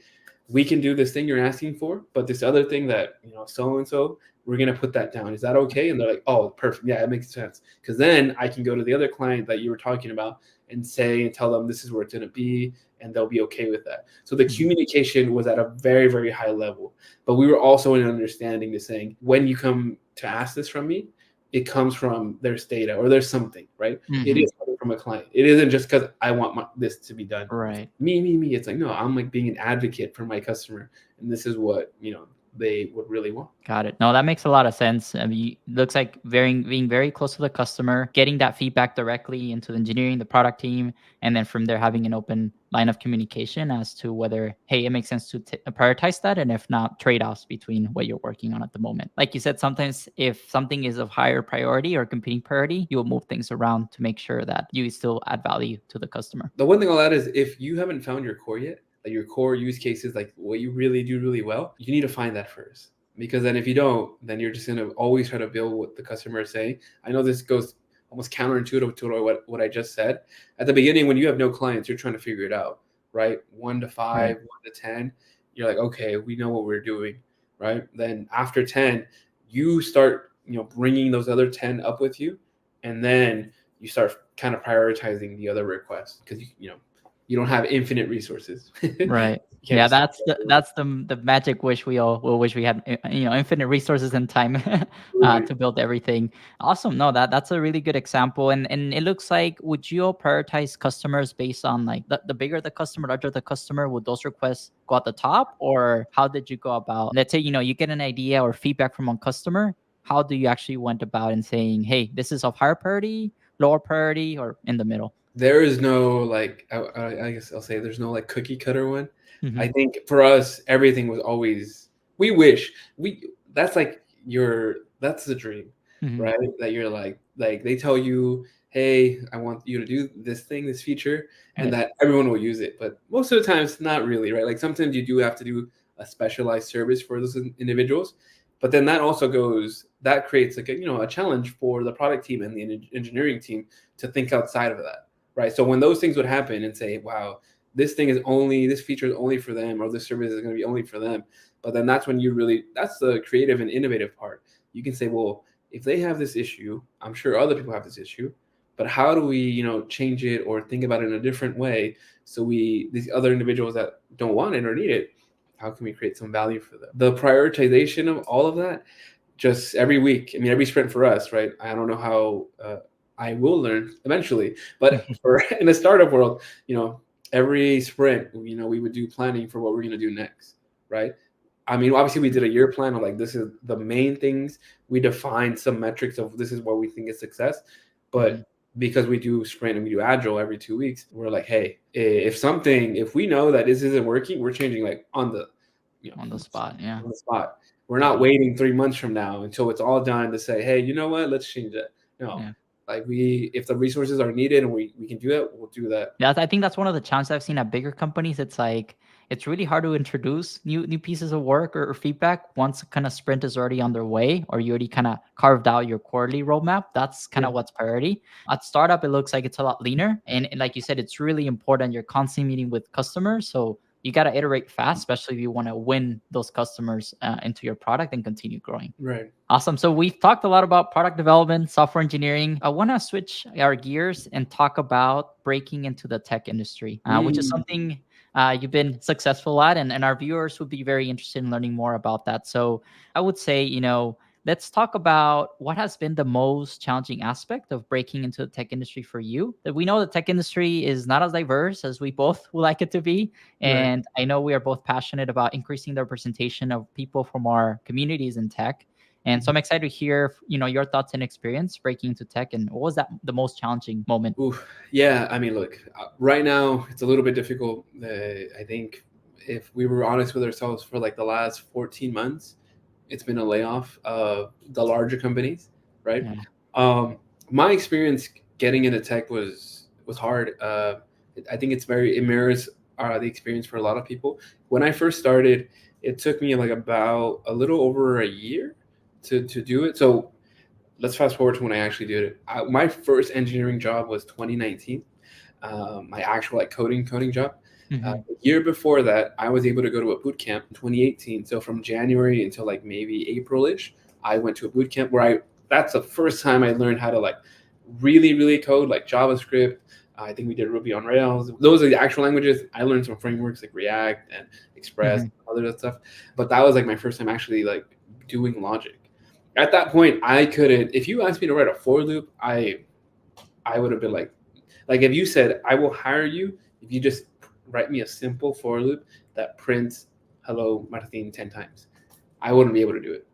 [SPEAKER 1] we can do this thing you're asking for, but this other thing that, so and so, we're going to put that down. Is that okay? And they're like, oh, perfect. Yeah, it makes sense. Because then I can go to the other client that you were talking about and say and tell them this is where it's going to be, and they'll be okay with that. So the
[SPEAKER 2] Mhm.
[SPEAKER 1] communication was at a very, very high level. But we were also in understanding to saying, when you come to ask this from me, it comes from there's data or there's something, right? It
[SPEAKER 2] Mm-hmm.
[SPEAKER 1] is coming from a client. It isn't just because I want this to be done.
[SPEAKER 2] Right.
[SPEAKER 1] Me. It's like, no, I'm like being an advocate for my customer, and this is what they would really want.
[SPEAKER 2] Got it. No, that makes a lot of sense. I mean, looks like being very close to the customer, getting that feedback directly into the engineering, the product team, and then from there having an open line of communication as to whether, hey, it makes sense to prioritize that, and if not, trade-offs between what you're working on at the moment. Like you said, sometimes if something is of higher priority or competing priority, you will move things around to make sure that you still add value to the customer.
[SPEAKER 1] The one thing I'll add is if you haven't found your core yet, like your core use cases, like what you really do really well, you need to find that first. Because then if you don't, then you're just going to always try to build what the customer is saying. I know this goes almost counterintuitive to what I just said. At the beginning, when you have no clients, you're trying to figure it out, right? 1 to 5,
[SPEAKER 2] Right.
[SPEAKER 1] 1 to 10. You're like, okay, we know what we're doing, right? Then after 10, you start, bringing those other 10 up with you. And then you start kind of prioritizing the other requests because, you don't have infinite resources.
[SPEAKER 2] Right.
[SPEAKER 1] You can't
[SPEAKER 2] Yeah,
[SPEAKER 1] just
[SPEAKER 2] that's the magic wish we all will wish we had, infinite resources and time
[SPEAKER 1] Right.
[SPEAKER 2] to build everything. Awesome. No, that's a really good example. And it looks like, would you all prioritize customers based on like the bigger the customer, larger the customer, would those requests go at the top, or how did you go about, let's say, you get an idea or feedback from one customer, how do you actually went about in saying, hey, this is of higher priority, lower priority, or in the middle?
[SPEAKER 1] There is no like I guess I'll say there's no like cookie cutter one. I
[SPEAKER 2] Hmm.
[SPEAKER 1] think for us everything was always we wish we that's like that's the dream,
[SPEAKER 2] Hmm.
[SPEAKER 1] right? That you're like they tell you, hey, I want you to do this thing, this feature, and
[SPEAKER 2] Right.
[SPEAKER 1] that everyone will use it. But most of the time it's not really, right? Like sometimes you do have to do a specialized service for those individuals. But then that creates like a challenge for the product team and the engineering team to think outside of that, right? So when those things would happen and say, wow, this feature is only for them, or this service is going to be only for them. But then that's when that's the creative and innovative part. You can say, well, if they have this issue, I'm sure other people have this issue, but how do we, change it or think about it in a different way? So these other individuals that don't want it or need it, how can we create some value for them? The prioritization of all of that, just every week. I mean, every sprint for us, right? I don't know how I will learn eventually, but for in the startup world, every sprint, we would do planning for what we're going to do next, right? I mean, obviously, we did a year plan of like this is the main things. We defined some metrics of this is what we think is success,
[SPEAKER 2] Hmm.
[SPEAKER 1] but because we do sprint and we do agile every 2 weeks, we're like, hey, if we know that this isn't working, we're changing like on the,
[SPEAKER 2] On the spot. Yeah.
[SPEAKER 1] on the spot. We're
[SPEAKER 2] Got
[SPEAKER 1] not
[SPEAKER 2] it.
[SPEAKER 1] waiting 3 months from now until it's all done to say, hey, you know what? Let's change it. No,
[SPEAKER 2] Yeah.
[SPEAKER 1] like if the resources are needed and we can do it, we'll do that.
[SPEAKER 2] Yeah, I think that's one of the challenges I've seen at bigger companies. It's like it's really hard to introduce new pieces of work or feedback once kind of sprint is already underway, or you already kind of carved out your quarterly roadmap. That's kind
[SPEAKER 1] Yeah.
[SPEAKER 2] of what's priority. At startup, it looks like it's a lot leaner, and like you said, it's really important. You're constantly meeting with customers, so you got to iterate fast, especially if you want to win those customers into your product and continue growing.
[SPEAKER 1] Right.
[SPEAKER 2] Awesome. So we've talked a lot about product development, software engineering. I want to switch our gears and talk about breaking into the tech industry, which is
[SPEAKER 1] Mm.
[SPEAKER 2] something you've been successful at, and our viewers would be very interested in learning more about that. So I would say, let's talk about what has been the most challenging aspect of breaking into the tech industry for you. That we know the tech industry is not as diverse as we both would like it to be.
[SPEAKER 1] Right.
[SPEAKER 2] And I know we are both passionate about increasing the representation of people from our communities in tech. And so I'm excited to hear, your thoughts and experience breaking into tech, and what was that the most challenging moment?
[SPEAKER 1] Ooh, yeah. I mean, look, right now it's a little bit difficult. I think if we were honest with ourselves for like the last 14 months, it's been a layoff of the larger companies, right?
[SPEAKER 2] Yeah.
[SPEAKER 1] Um, my experience getting into tech was hard. I think it mirrors the experience for a lot of people. When I first started, it took me like about a little over a year to do it. So let's fast forward to when I actually did it. My first engineering job was 2019. My actual like coding job.
[SPEAKER 2] Hmm.
[SPEAKER 1] The year before that, I was able to go to a boot camp in 2018. So from January until like maybe April-ish, I went to a boot camp where that's the first time I learned how to like really, really code like JavaScript. I think we did Ruby on Rails. Those are the actual languages. I learned some frameworks like React and Express,
[SPEAKER 2] Hmm.
[SPEAKER 1] and other stuff. But that was like my first time actually like doing logic. at that point, I couldn't. If you asked me to write a for loop, I would have been like if you said I will hire you if you just write me a simple for loop that prints "Hello, Martin" 10 times, I wouldn't be able to do it.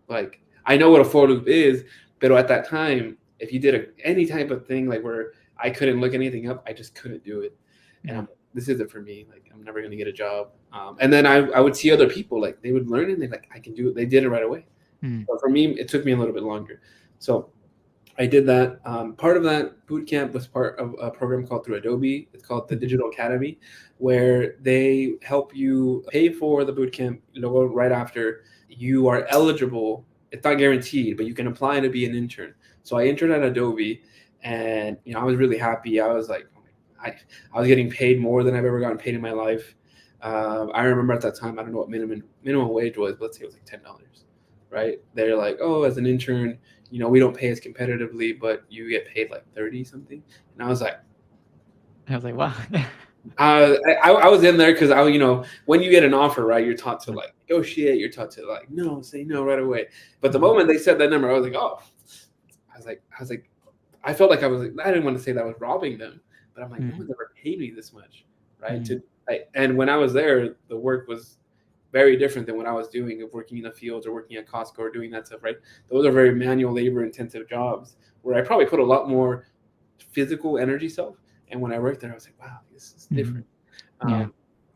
[SPEAKER 1] Like, I know what a for loop is, but at that time, if you did any type of thing like where I couldn't look anything up, I just couldn't do it. And this isn't for me. Like, I'm never going to get a job. And then I would see other people, like, they would learn it and they're like, I can do it. They did it right away. But for me, it took me a little bit longer. So I did that. Part of that boot camp was part of a program called through Adobe. It's called the Digital Academy, where they help you pay for the boot camp right after you are eligible. It's not guaranteed, but you can apply to be an intern. So I interned at Adobe, and I was really happy. I was like, I was getting paid more than I've ever gotten paid in my life. I remember at that time, I don't know what minimum wage was, but let's say it was like $10, right? They're like, oh, as an intern, we don't pay as competitively, but you get paid like 30 something. And I was like,
[SPEAKER 2] wow.
[SPEAKER 1] I was in there because when you get an offer, right, you're taught to like negotiate, you're taught to like say no right away. But the moment they said that number, I was like, oh, I felt like I didn't want to say that I was robbing them, but I'm like, no one's ever paid me this much, right? And when I was there, the work was very different than what I was doing of working in the fields or working at Costco or doing that stuff, right? Those are very manual labor intensive jobs where I probably put a lot more physical energy self. And when I worked there, I was like, wow, this is different.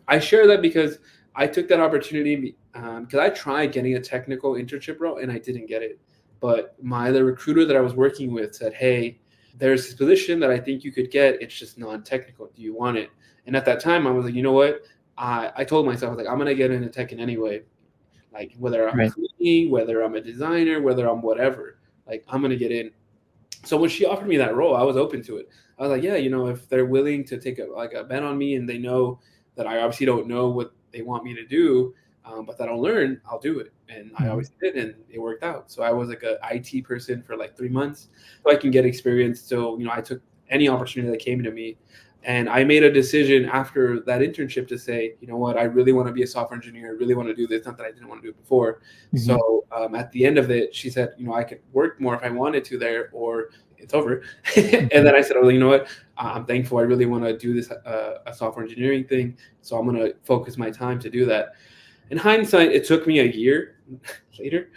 [SPEAKER 1] I share that because I took that opportunity because I tried getting a technical internship role and I didn't get it. But the recruiter that I was working with said, hey, there's this position that I think you could get. It's just non-technical. Do you want it? And at that time, I was like, you know what? I told myself, like, I'm going to get into tech in any way. Like, whether I'm cleaning, whether I'm a designer, whether I'm whatever, like, I'm going to get in. So when she offered me that role, I was open to it. I was like, yeah, if they're willing to take a bet on me and they know that I obviously don't know what they want me to do, but that I'll learn, I'll do it. And I obviously did, and it worked out. So I was like an IT person for like 3 months so I can get experience. So, I took any opportunity that came to me. And I made a decision after that internship to say, you know what, I really want to be a software engineer. I really want to do this. Not that I didn't want to do it before. So at the end of it, she said, I could work more if I wanted to there, or it's over. And then I said, oh, you know what, I'm thankful. I really want to do this a software engineering thing. So I'm going to focus my time to do that. In hindsight, it took me a year later.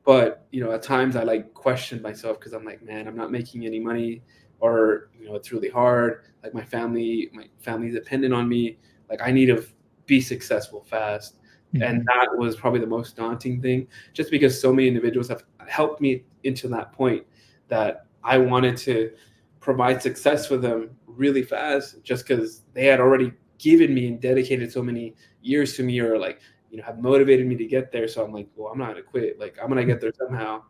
[SPEAKER 1] But, at times I questioned myself because I'm like, man, I'm not making any money, or, it's really hard. Like my family's dependent on me. Like I need to be successful fast. And that was probably the most daunting thing, just because so many individuals have helped me into that point that I wanted to provide success for them really fast, just because they had already given me and dedicated so many years to me, or have motivated me to get there. So I'm like, well, I'm not going to quit. Like I'm going to get there somehow.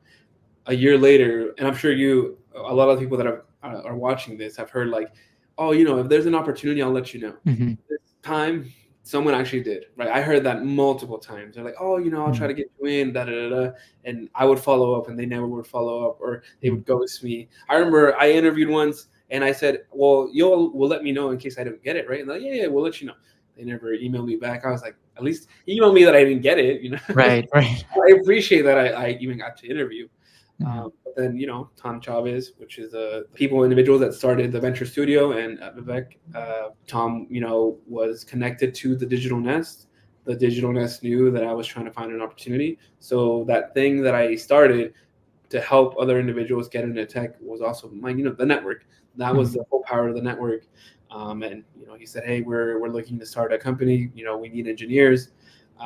[SPEAKER 1] A year later, and I'm sure a lot of people that are watching this have heard like, oh, if there's an opportunity, I'll let you know. This time, someone actually did, right? I heard that multiple times. They're like, oh, I'll try to get you in, da da da. And I would follow up, and they never would follow up, or they would ghost me. I remember I interviewed once, and I said, well, will let me know in case I don't get it, right? And they're like, yeah, we'll let you know. They never emailed me back. I was like, at least email me that I didn't get it,
[SPEAKER 2] Right.
[SPEAKER 1] I appreciate that I even got to interview. But then, Tom Chavez, which is individuals that started the Venture Studio, and Vivek, Tom, was connected to the Digital Nest. The Digital Nest knew that I was trying to find an opportunity. So that thing that I started to help other individuals get into tech was also the network. That was the whole power of the network. And, he said, hey, we're looking to start a company. We need engineers.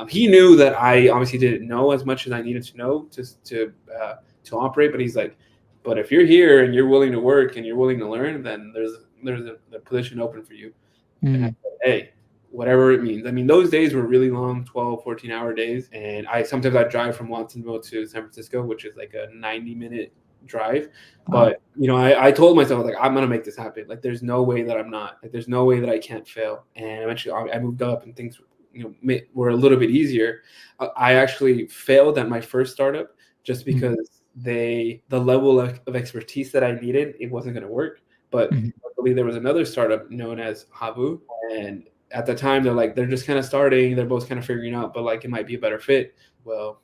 [SPEAKER 1] He knew that I obviously didn't know as much as I needed to know to operate, but he's like, but if you're here and you're willing to work and you're willing to learn, then there's a position open for you. And I said, hey, whatever it means. I mean, those days were really long, 12, 14-hour days. And sometimes I'd drive from Watsonville to San Francisco, which is like a 90-minute drive. But, I told myself, like, I'm going to make this happen. Like, there's no way that I'm not. Like, there's no way that I can't fail. And eventually I moved up and things were a little bit easier. I actually failed at my first startup just because the level of expertise that I needed, it wasn't going to work. But luckily there was another startup known as Habu, and at the time they're just kind of starting, they're both kind of figuring out, but like it might be a better fit. Well,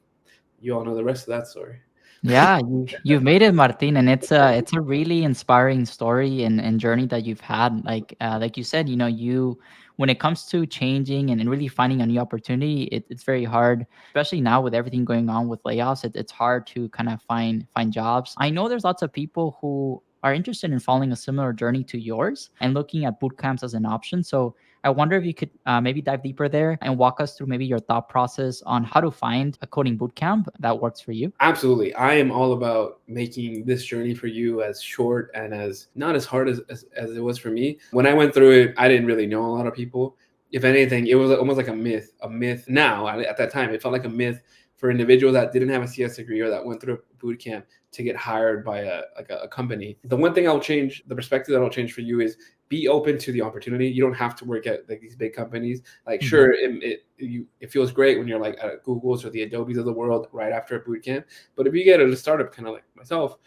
[SPEAKER 1] you all know the rest of that story.
[SPEAKER 2] Yeah, you've made it, Martin, and it's a really inspiring story and journey that you've had. Like you said, you when it comes to changing and really finding a new opportunity, it's very hard, especially now with everything going on with layoffs. It's hard to kind of find jobs. I know there's lots of people who are interested in following a similar journey to yours and looking at boot camps as an option. So I wonder if you could maybe dive deeper there and walk us through maybe your thought process on how to find a coding bootcamp that works for you.
[SPEAKER 1] Absolutely. I am all about making this journey for you as short and as not as hard as it was for me. When I went through it, I didn't really know a lot of people. If anything, it was almost like a myth. A myth now, at that time, it felt like a myth for individuals that didn't have a CS degree or that went through a boot camp to get hired by a company. The one thing I'll change, the perspective that I'll change for you is be open to the opportunity. You don't have to work at like these big companies. Like, sure, it feels great when you're like at Google's or the Adobes of the world right after a boot camp. But if you get at a startup, kind of like myself,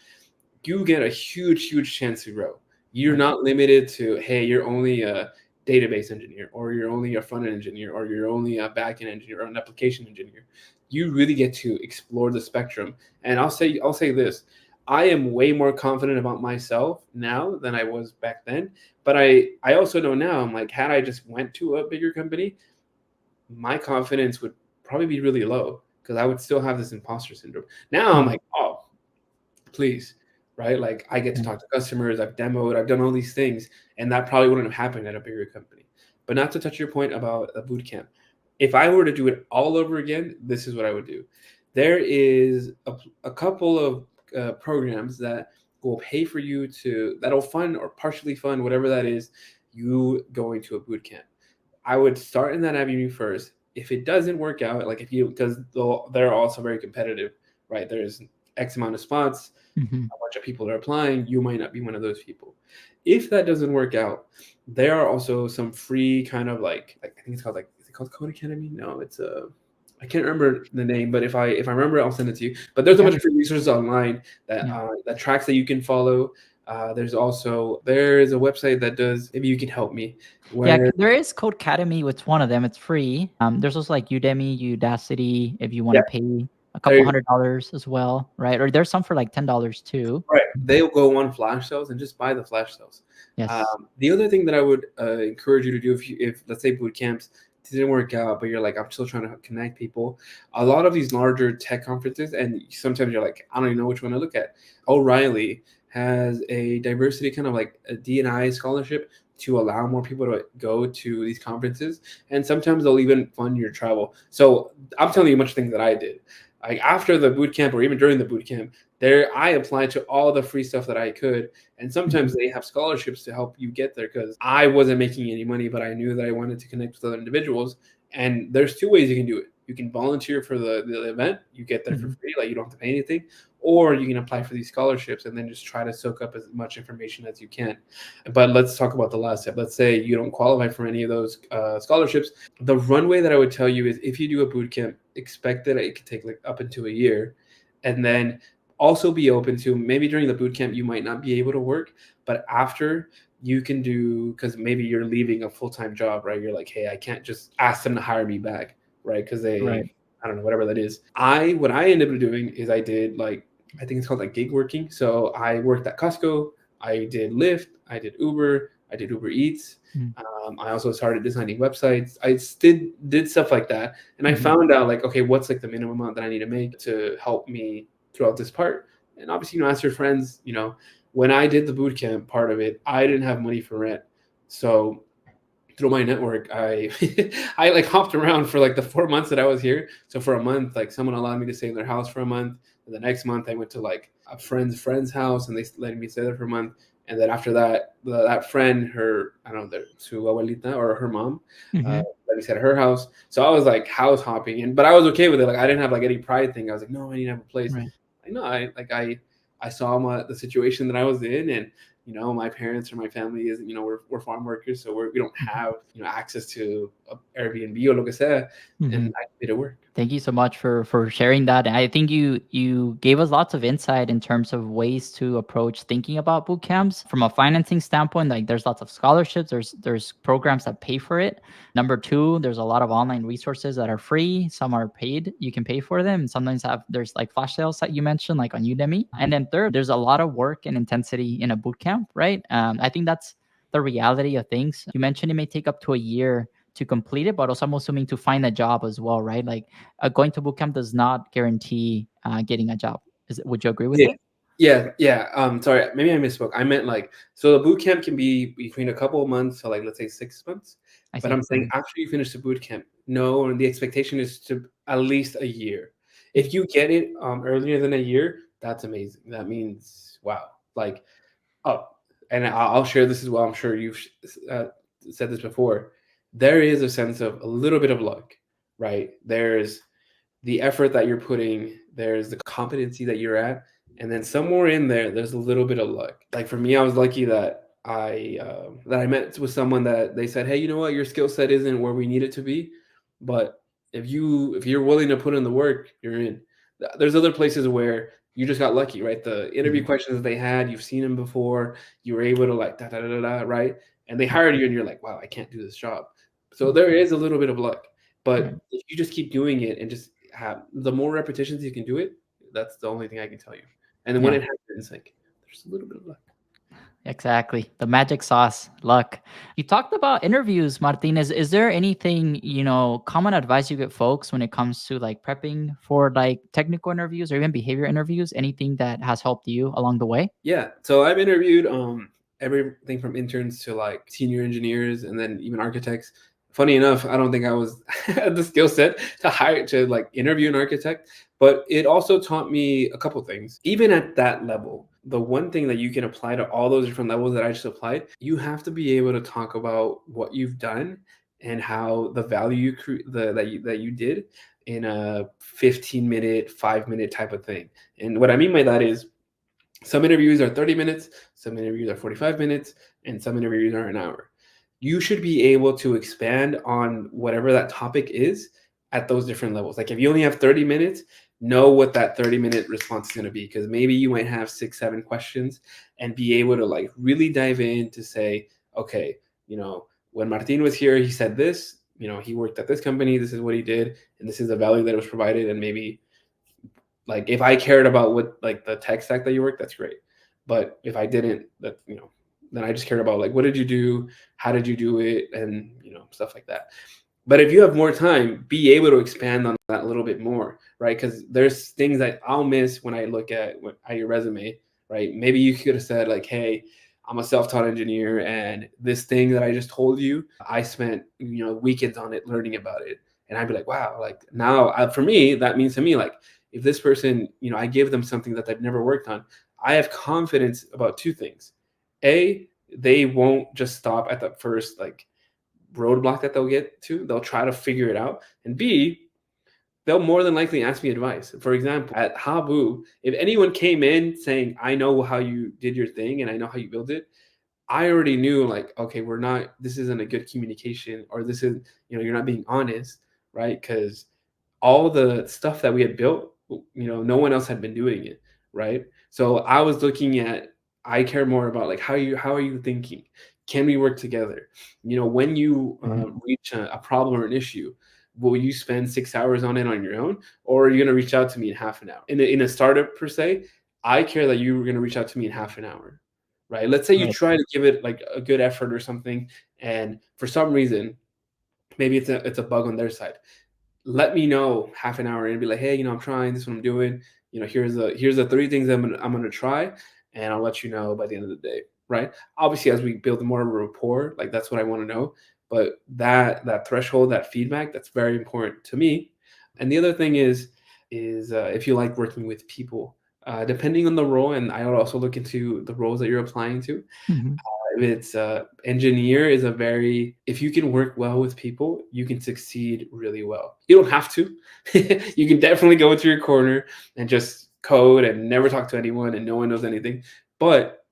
[SPEAKER 1] you get a huge chance to grow. You're not limited to, hey, you're only a database engineer, or you're only a front end engineer, or you're only a back end engineer, or an application engineer. You really get to explore the spectrum. And I'll say this. I am way more confident about myself now than I was back then. But I also know now, I'm like, had I just went to a bigger company, my confidence would probably be really low because I would still have this imposter syndrome. Now I'm like, oh, please, right? Like I get to talk to customers, I've demoed, I've done all these things, and that probably wouldn't have happened at a bigger company. But not to touch your point about a boot camp. If I were to do it all over again, this is what I would do. There is a couple of programs that will pay for you that'll fund or partially fund whatever that is, you going to a boot camp. I would start in that avenue first. If it doesn't work out, like because they're also very competitive, right? There's X amount of spots, a bunch of people are applying. You might not be one of those people. If that doesn't work out, there are also some free kind of like I think it's called is it called Code Academy? No, it's I can't remember the name, but if I remember, I'll send it to you. But there's a bunch of free resources online that tracks that you can follow. There's a website that does. Maybe you can help me.
[SPEAKER 2] There is Code Academy. It's one of them. It's free. There's also like Udemy, Udacity, if you want to pay a couple $100 as well, right? Or there's some for like $10 too.
[SPEAKER 1] Right. They'll go on flash sales and just buy the flash sales.
[SPEAKER 2] Yes.
[SPEAKER 1] The other thing that I would encourage you to do if let's say boot camps didn't work out, but you're like, I'm still trying to connect people. A lot of these larger tech conferences, and sometimes you're like, I don't even know which one to look at. O'Reilly has a diversity kind of like a D&I scholarship to allow more people to go to these conferences. And sometimes they'll even fund your travel. So I'm telling you much things that I did. Like after the boot camp or even during the boot camp, I applied to all the free stuff that I could. And sometimes they have scholarships to help you get there because I wasn't making any money, but I knew that I wanted to connect with other individuals. And there's two ways you can do it. You can volunteer for the event, you get there for free, like you don't have to pay anything, or you can apply for these scholarships and then just try to soak up as much information as you can. But let's talk about the last step. Let's say you don't qualify for any of those scholarships. The runway that I would tell you is if you do a boot camp, expect that it could take like up into a year. And then also be open to maybe during the boot camp, you might not be able to work, but after you can do, because maybe you're leaving a full-time job, right? You're like, hey, I can't just ask them to hire me back, right? Because I don't know, whatever that is. What I ended up doing is I did I think it's called like gig working. So I worked at Costco, I did Lyft, I did Uber, I did Uber Eats. I also started designing websites. I did stuff like that. And I found out like, okay, what's like the minimum amount that I need to make to help me throughout this part? And obviously, ask your friends, when I did the bootcamp part of it, I didn't have money for rent. So through my network, I I like hopped around for like the 4 months that I was here. So for a month, like someone allowed me to stay in their house for a month. And the next month I went to like a friend's house and they let me stay there for a month. And then after that, that friend, su abuelita or her mom, let me stay at her house. So I was like house hopping, but I was okay with it. Like I didn't have like any pride thing. I was like, no, I need to have a place. Right. I know, I saw the situation that I was in, and my parents or my family is, we're farm workers, so we don't have, access to Airbnb or lo que sea, and I made it work.
[SPEAKER 2] Thank you so much for sharing that. And I think you gave us lots of insight in terms of ways to approach thinking about boot camps from a financing standpoint. Like there's lots of scholarships, there's programs that pay for it. Number two, there's a lot of online resources that are free. Some are paid. You can pay for them. And sometimes there's like flash sales that you mentioned, like on Udemy. And then third, there's a lot of work and intensity in a boot camp, right? I think that's the reality of things. You mentioned it may take up to a year to complete it, but also I'm assuming to find a job as well, right? Like going to bootcamp does not guarantee getting a job. Would you agree with
[SPEAKER 1] Yeah.
[SPEAKER 2] that?
[SPEAKER 1] Yeah. Sorry, maybe I misspoke. I meant like, so the boot camp can be between a couple of months to like, let's say 6 months.
[SPEAKER 2] I
[SPEAKER 1] But
[SPEAKER 2] see.
[SPEAKER 1] I'm saying after you finish the boot camp, no, and the expectation is to at least a year. If you get it earlier than a year, that's amazing. That means, wow. Like, oh, and I'll share this as well. I'm sure you've said this before. There is a sense of a little bit of luck, right? There's the effort that you're putting, there's the competency that you're at, and then somewhere in there, there's a little bit of luck. Like for me, I was lucky that I met with someone that they said, hey, you know what, your skill set isn't where we need it to be, but if you're willing to put in the work, you're in. There's other places where you just got lucky, right? The interview questions that they had, you've seen them before, you were able to like da da da da, right? And they hired you, and you're like, wow, I can't do this job. So there is a little bit of luck,
[SPEAKER 2] Right.
[SPEAKER 1] but if you just keep doing it and just the more repetitions you can do it, that's the only thing I can tell you. And then when
[SPEAKER 2] Yeah.
[SPEAKER 1] it happens, like there's a little bit of luck.
[SPEAKER 2] Exactly. The magic sauce, luck. You talked about interviews, Martin. Is there anything, common advice you give folks when it comes to like prepping for like technical interviews or even behavior interviews? Anything that has helped you along the way?
[SPEAKER 1] Yeah. So I've interviewed everything from interns to like senior engineers and then even architects. Funny enough, I don't think I was had the skill set to like interview an architect, but it also taught me a couple things. Even at that level, the one thing that you can apply to all those different levels that I just applied, you have to be able to talk about what you've done and how the value that you did in a 15-minute, 5-minute type of thing. And what I mean by that is some interviews are 30 minutes, some interviews are 45 minutes, and some interviews are an hour. You should be able to expand on whatever that topic is at those different levels. Like if you only have 30 minutes, know what that 30-minute response is going to be, because maybe you might have 6, 7 questions and be able to like really dive in to say, okay, when Martin was here, he said this, he worked at this company, this is what he did, and this is the value that was provided. And maybe like if I cared about what like the tech stack that you work, that's great. But if I didn't, then I just cared about like what did you do, how did you do it, and stuff like that. But if you have more time, be able to expand on that a little bit more, right? Because there's things that I'll miss when I look at your resume, right? Maybe you could have said like, hey, I'm a self-taught engineer, and this thing that I just told you, I spent weekends on it learning about it, and I'd be like, wow, like now for me that means to me like if this person, I give them something that they've never worked on, I have confidence about two things. A, they won't just stop at the first like roadblock that they'll get to. They'll try to figure it out. And B, they'll more than likely ask me advice. For example, at Habu, if anyone came in saying, I know how you did your thing and I know how you built it, I already knew like, okay, this isn't a good communication, or this is, you're not being honest, right? Because all the stuff that we had built, no one else had been doing it, right? So I was looking at, I care more about like how are you thinking? Can we work together? When you reach a problem or an issue, will you spend 6 hours on it on your own, or are you going to reach out to me in half an hour? In a startup per se, I care that you were going to reach out to me in half an hour, right? Let's say you
[SPEAKER 2] Right.
[SPEAKER 1] try to give it like a good effort or something, and for some reason, maybe it's a bug on their side. Let me know half an hour and be like, hey, I'm trying, this is what I'm doing. Here's the 3 things I'm gonna try, and I'll let you know by the end of the day, right? Obviously, as we build more of a rapport, like that's what I want to know. But that threshold, that feedback, that's very important to me. And the other thing is if you like working with people, depending on the role, and I would also look into the roles that you're applying to.
[SPEAKER 2] Mhm.
[SPEAKER 1] It's engineer is if you can work well with people, you can succeed really well. You don't have to. You can definitely go into your corner and just code and never talk to anyone and no one knows anything. But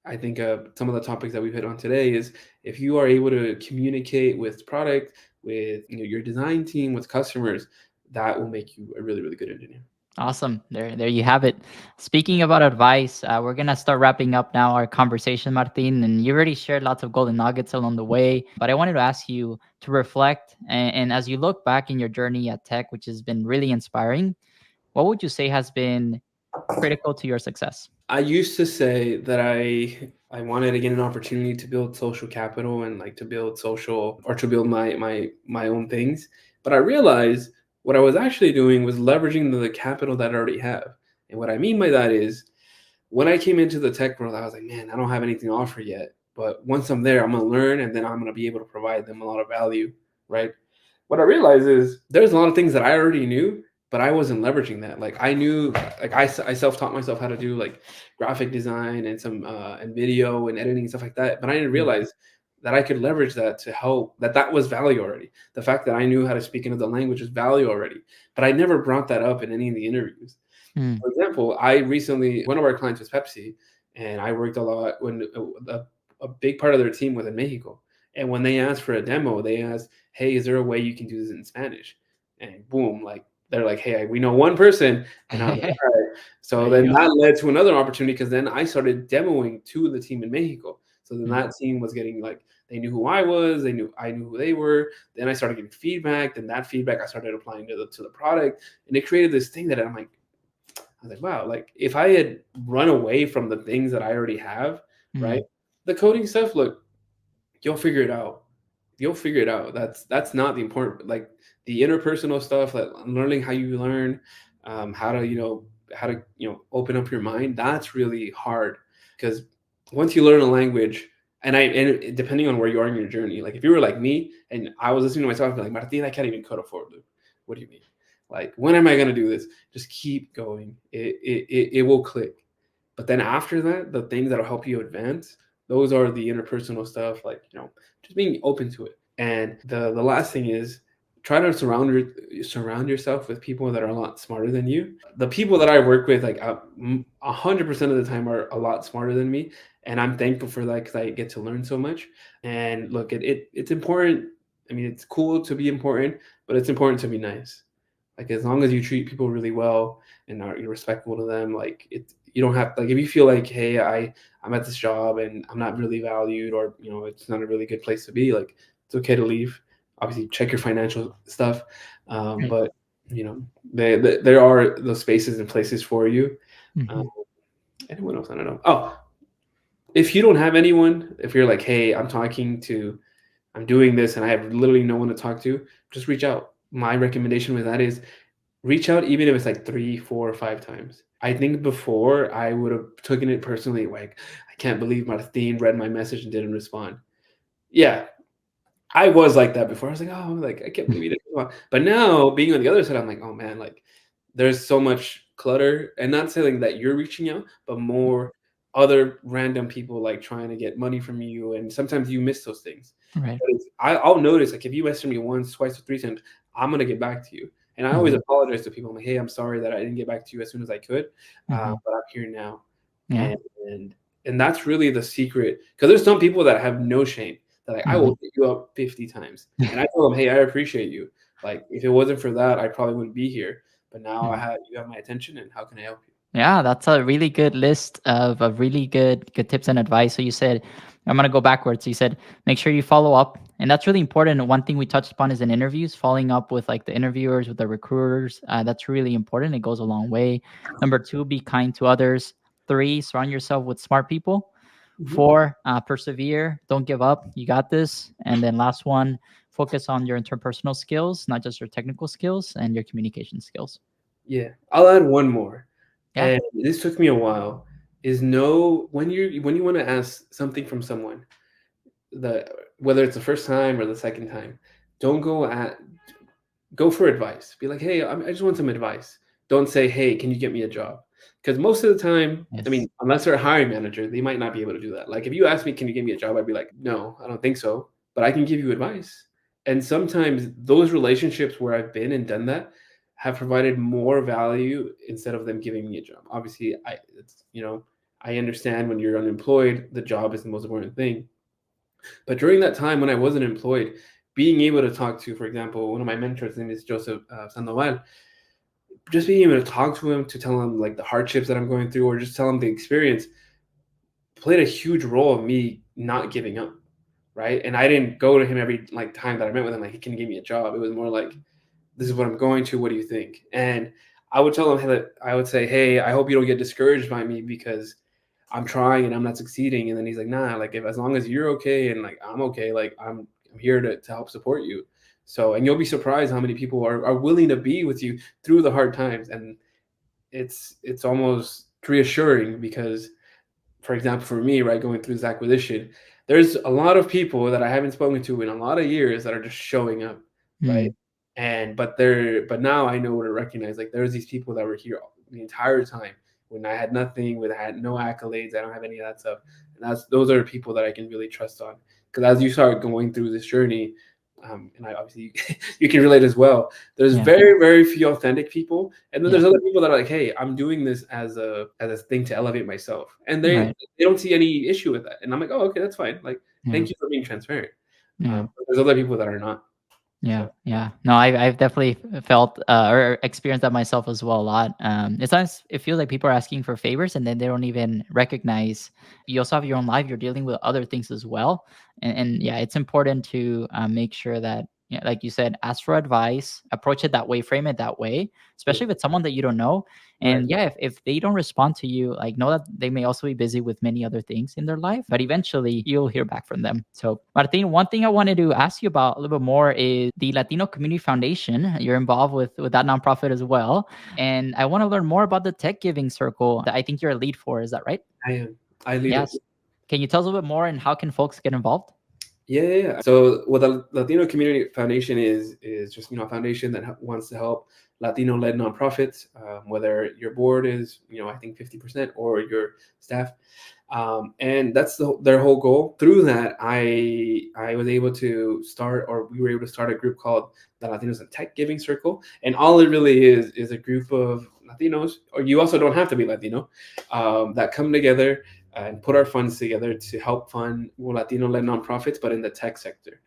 [SPEAKER 1] I think some of the topics that we've hit on today is if you are able to communicate with product, with your design team, with customers, that will make you a really, really good engineer.
[SPEAKER 2] Awesome. There you have it. Speaking about advice, we're gonna start wrapping up now our conversation, Martin. And you already shared lots of golden nuggets along the way. But I wanted to ask you to reflect, and as you look back in your journey at tech, which has been really inspiring, what would you say has been critical to your success?
[SPEAKER 1] I used to say that I wanted to get an opportunity to build social capital and like to build social or to build my own things. But I realized what I was actually doing was leveraging the capital that I already have. And what I mean by that is when I came into the tech world, I was like, man, I don't have anything to offer yet. But once I'm there, I'm gonna learn and then I'm gonna be able to provide them a lot of value, right? What I realized is there's a lot of things that I already knew, but I wasn't leveraging that. Like I knew, like I self-taught myself how to do like graphic design and some and video and editing and stuff like that. But I didn't
[SPEAKER 2] Mm,
[SPEAKER 1] realize that I could leverage that to help. That was value already. The fact that I knew how to speak another language was value already. But I never brought that up in any of the interviews.
[SPEAKER 2] mm,
[SPEAKER 1] For example, I recently one of our clients was Pepsi, and I worked a lot when a big part of their team was in Mexico. And when they asked for a demo, they asked, "Hey, is there a way you can do this in Spanish?" And boom, like they're like, "Hey, we know one person," and I was like,
[SPEAKER 2] there
[SPEAKER 1] "All right." So
[SPEAKER 2] you
[SPEAKER 1] then
[SPEAKER 2] go.
[SPEAKER 1] that led to another opportunity because then I started demoing to the team in Mexico. So then
[SPEAKER 2] Mm,
[SPEAKER 1] that team was getting like they knew who I was, I knew who they were. Then I started getting feedback. Then that feedback I started applying to the product, and it created this thing that I'm like, I was like, wow, like if I had run away from the things that I already have, right?
[SPEAKER 2] mm,
[SPEAKER 1] The coding stuff, look, you'll figure it out. You'll figure it out. That's not the important, like the interpersonal stuff, like learning how you learn, how to open up your mind. That's really hard because once you learn a language, and depending on where you are in your journey, like if you were like me and I was listening to myself, I'd be like, Martin, I can't even code a for loop. What do you mean? Like, when am I gonna do this? Just keep going. It will click. But then after that, the things that'll help you advance, those are the interpersonal stuff, like just being open to it. And the last thing is try to surround yourself with people that are a lot smarter than you. The people that I work with, like 100% of the time, are a lot smarter than me, and I'm thankful for that because I get to learn so much. And look, it's important. I mean, it's cool to be important, but it's important to be nice. Like as long as you treat people really well and are you're respectful to them, like you don't have like if you feel like, hey, I'm at this job and I'm not really valued, or it's not a really good place to be, like it's okay to leave. Obviously, check your financial stuff,
[SPEAKER 2] right.
[SPEAKER 1] but there are those spaces and places for you. Um,
[SPEAKER 2] Mhm.
[SPEAKER 1] Anyone else? I don't know. Oh, if you don't have anyone, if you're like, hey, I'm doing this and I have literally no one to talk to, just reach out. My recommendation with that is reach out even if it's like 3, 4, or 5 times. I think before I would have taken it personally, like, I can't believe Martin read my message and didn't respond. Yeah, I was like that before. I was like, "Oh, like, I can't believe he didn't respond." But now being on the other side, I'm like, "Oh, man, like, there's so much clutter," and not saying that you're reaching out, but more other random people, like, trying to get money from you, and sometimes you miss those things.
[SPEAKER 2] Right.
[SPEAKER 1] But I'll notice, like, if you message me once, twice, or 3 times, I'm gonna get back to you, and I always
[SPEAKER 2] Mhm.
[SPEAKER 1] apologize to people. I'm like, "Hey, I'm sorry that I didn't get back to you as soon as I could,
[SPEAKER 2] Mhm.
[SPEAKER 1] but I'm here now."
[SPEAKER 2] Yeah.
[SPEAKER 1] And and and that's really the secret, because there's some people that have no shame. They're like, "I
[SPEAKER 2] Mhm.
[SPEAKER 1] will hit you up 50 times." And I told them, "Hey, I appreciate you. Like, if it wasn't for that, I probably wouldn't be here. But now
[SPEAKER 2] Mhm.
[SPEAKER 1] you have my attention, and how can I help you?"
[SPEAKER 2] Yeah, that's a really good list of really good tips and advice. So you said, I'm gonna go backwards. So you said make sure you follow up, and that's really important. And one thing we touched upon is in interviews, following up with like the interviewers, with the recruiters. That's really important. It goes a long way. Number two, be kind to others. Three, surround yourself with smart people.
[SPEAKER 1] Mhm.
[SPEAKER 2] Four, persevere. Don't give up. You got this. And then last one, focus on your interpersonal skills, not just your technical skills and your communication skills.
[SPEAKER 1] Yeah. I'll add one more,
[SPEAKER 2] Yeah.
[SPEAKER 1] and this took me a while, is know when you wanna ask something from someone, the whether it's the first time or the second time, don't go for advice. Be like, "Hey, I just want some advice." Don't say, "Hey, can you get me a job?" Because most of the time, I
[SPEAKER 2] Yes.
[SPEAKER 1] mean, unless they're a hiring manager, they might not be able to do that. Like, if you ask me, "Can you get me a job?" I'd be like, "No, I don't think so, but I can give you advice." And sometimes those relationships where I've been and done that have provided more value instead of them giving me a job. Obviously, I understand when you're unemployed, the job is the most important thing. But during that time when I wasn't employed, being able to talk to, for example, one of my mentors, his name is Joseph Sandoval, just being able to talk to him, to tell him like the hardships that I'm going through, or just tell him the experience, played a huge role of me not giving up, right? And I didn't go to him every like time that I met with him like, he can give me a job. It was more like, this is what I'm going to. What do you think? And I would tell him that I would say, hey, I hope you don't get discouraged by me because I'm trying and I'm not succeeding. And then he's like, nah, like if as long as you're okay and like I'm okay, like I'm here to help support you. So, and you'll be surprised how many people are willing to be with you through the hard times. And it's almost reassuring because, for example, for me, right, going through this acquisition, there's a lot of people that I haven't spoken to in a lot of years that are just showing up, right?
[SPEAKER 2] Mm.
[SPEAKER 1] And but now I know to recognize like there's these people that were here the entire time when I had nothing, when I had no accolades, I don't have any of that stuff. And those are people that I can really trust on. Because as you start going through this journey, and I obviously you can relate as well. There's
[SPEAKER 2] Yeah.
[SPEAKER 1] very, very few authentic people, and then
[SPEAKER 2] Yeah.
[SPEAKER 1] there's other people that are like, "Hey, I'm doing this as a thing to elevate myself," and
[SPEAKER 2] Right.
[SPEAKER 1] they don't see any issue with that. And I'm like, "Oh, okay, that's fine. Like,
[SPEAKER 2] Yeah.
[SPEAKER 1] thank you for being transparent."
[SPEAKER 2] Yeah.
[SPEAKER 1] But there's other people that are not.
[SPEAKER 2] Yeah,
[SPEAKER 1] So
[SPEAKER 2] yeah. No, I've definitely felt or experienced that myself as well a lot. It's nice. It feels like people are asking for favors and then they don't even recognize you also have your own life. You're dealing with other things as well, and yeah, it's important to make sure that, yeah, like you said, ask for advice, approach it that way, frame it that way,
[SPEAKER 1] yeah,
[SPEAKER 2] especially if it's someone that you don't know.
[SPEAKER 1] right.
[SPEAKER 2] And yeah, if they don't respond to you, like know that they may also be busy with many other things in their life, but eventually you'll hear back from them. So, Martin, one thing I wanted to ask you about a little bit more is the Latino Community Foundation. You're involved with that nonprofit as well, and I want to learn more about the Tech Giving Circle that I think you're a lead for. Is that right?
[SPEAKER 1] I am. I lead it.
[SPEAKER 2] Yes. Can you tell us a little bit more and how can folks get involved?
[SPEAKER 1] Yeah, yeah, yeah. So what the Latino Community Foundation is just a foundation that wants to help Latino-led nonprofits, whether your board is I think 50% or your staff, and that's their whole goal. Through that, I was able to start, or we were able to start a group called the Latinos in Tech Giving Circle, and all it really is a group of Latinos, or you also don't have to be Latino, that come together and put our funds together to help fund Latino-led nonprofits, but in the tech sector.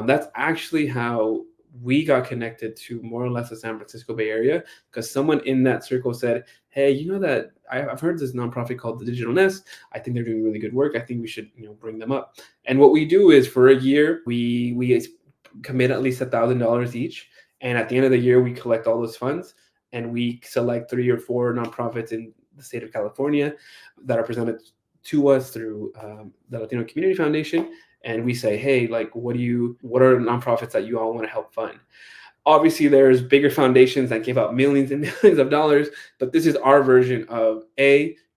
[SPEAKER 1] That's actually how we got connected to more or less the San Francisco Bay Area, because someone in that circle said, "Hey, you know that I've heard this nonprofit called the Digital Nest. I think they're doing really good work. I think we should bring them up." And what we do is for a year we commit at least $1,000 each, and at the end of the year we collect all those funds and we select 3 or 4 nonprofits in the state of California that are presented to us through the Latino Community Foundation, and we say, hey, like, what are nonprofits that you all want to help fund? Obviously, there's bigger foundations that give out millions and millions of dollars, but this is our version of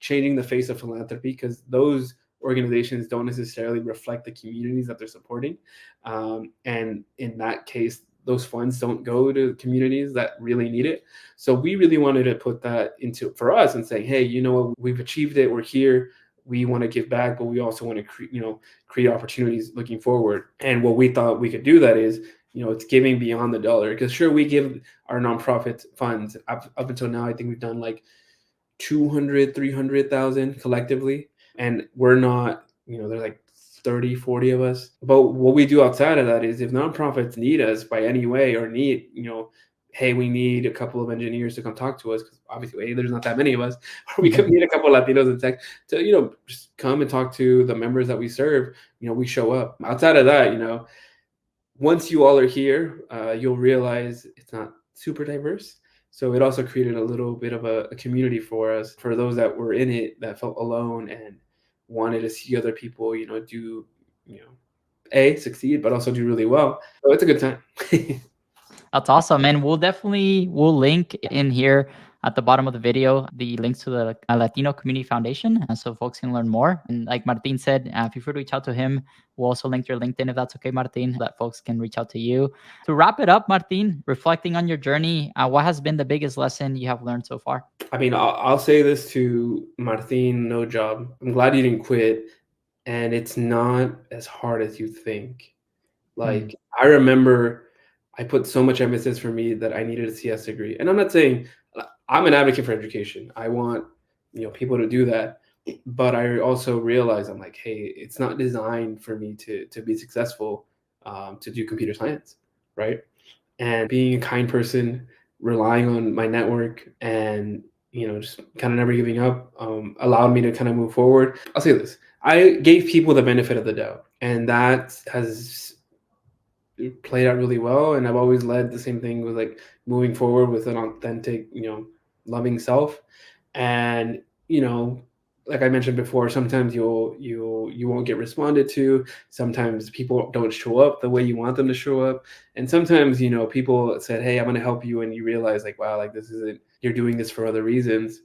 [SPEAKER 1] changing the face of philanthropy, because those organizations don't necessarily reflect the communities that they're supporting, and in that case, those funds don't go to communities that really need it. So we really wanted to put that into for us and say, hey, you know what, we've achieved it, we're here, we want to give back, but we also want to create opportunities looking forward. And what we thought we could do that is, it's giving beyond the dollar. Because sure, we give our nonprofit funds up until now. I think we've done like 200, 300,000 collectively. And we're not, there's like 30, 40 of us. But what we do outside of that is if nonprofits need us by any way, or need, hey, we need a couple of engineers to come talk to us, because obviously, there's not that many of us, or we could need a couple of Latinos in tech to, just come and talk to the members that we serve. We show up. Outside of that, once you all are here, you'll realize it's not super diverse. So it also created a little bit of a community for us, for those that were in it that felt alone and wanted to see other people, do, succeed, but also do really well. So it's a good time.
[SPEAKER 2] That's awesome. And we'll link in here at the bottom of the video the links to the Latino Community Foundation, so folks can learn more. And like Martin said, feel free to reach out to him. We'll also link your LinkedIn if that's okay, Martin, that folks can reach out to you. To wrap it up, Martin, reflecting on your journey, what has been the biggest lesson you have learned so far?
[SPEAKER 1] I mean, I'll say this to Martin, no job. I'm glad you didn't quit, and it's not as hard as you think.
[SPEAKER 2] Hmm.
[SPEAKER 1] Like, I remember I put so much emphasis for me that I needed a CS degree. And I'm not saying I'm an advocate for education. I want, people to do that. but I also realized I'm like, hey, it's not designed for me to be successful, to do computer science, right? And being a kind person, relying on my network, and just kind of never giving up, allowed me to kind of move forward. I'll say this: I gave people the benefit of the doubt, and that has played out really well. And I've always led the same thing with like moving forward with an authentic, loving self. And like I mentioned before, sometimes you won't get responded to. Sometimes people don't show up the way you want them to show up. And sometimes people said, hey, I'm going to help you, and you realize like, wow, like this isn't, you're doing this for other reasons.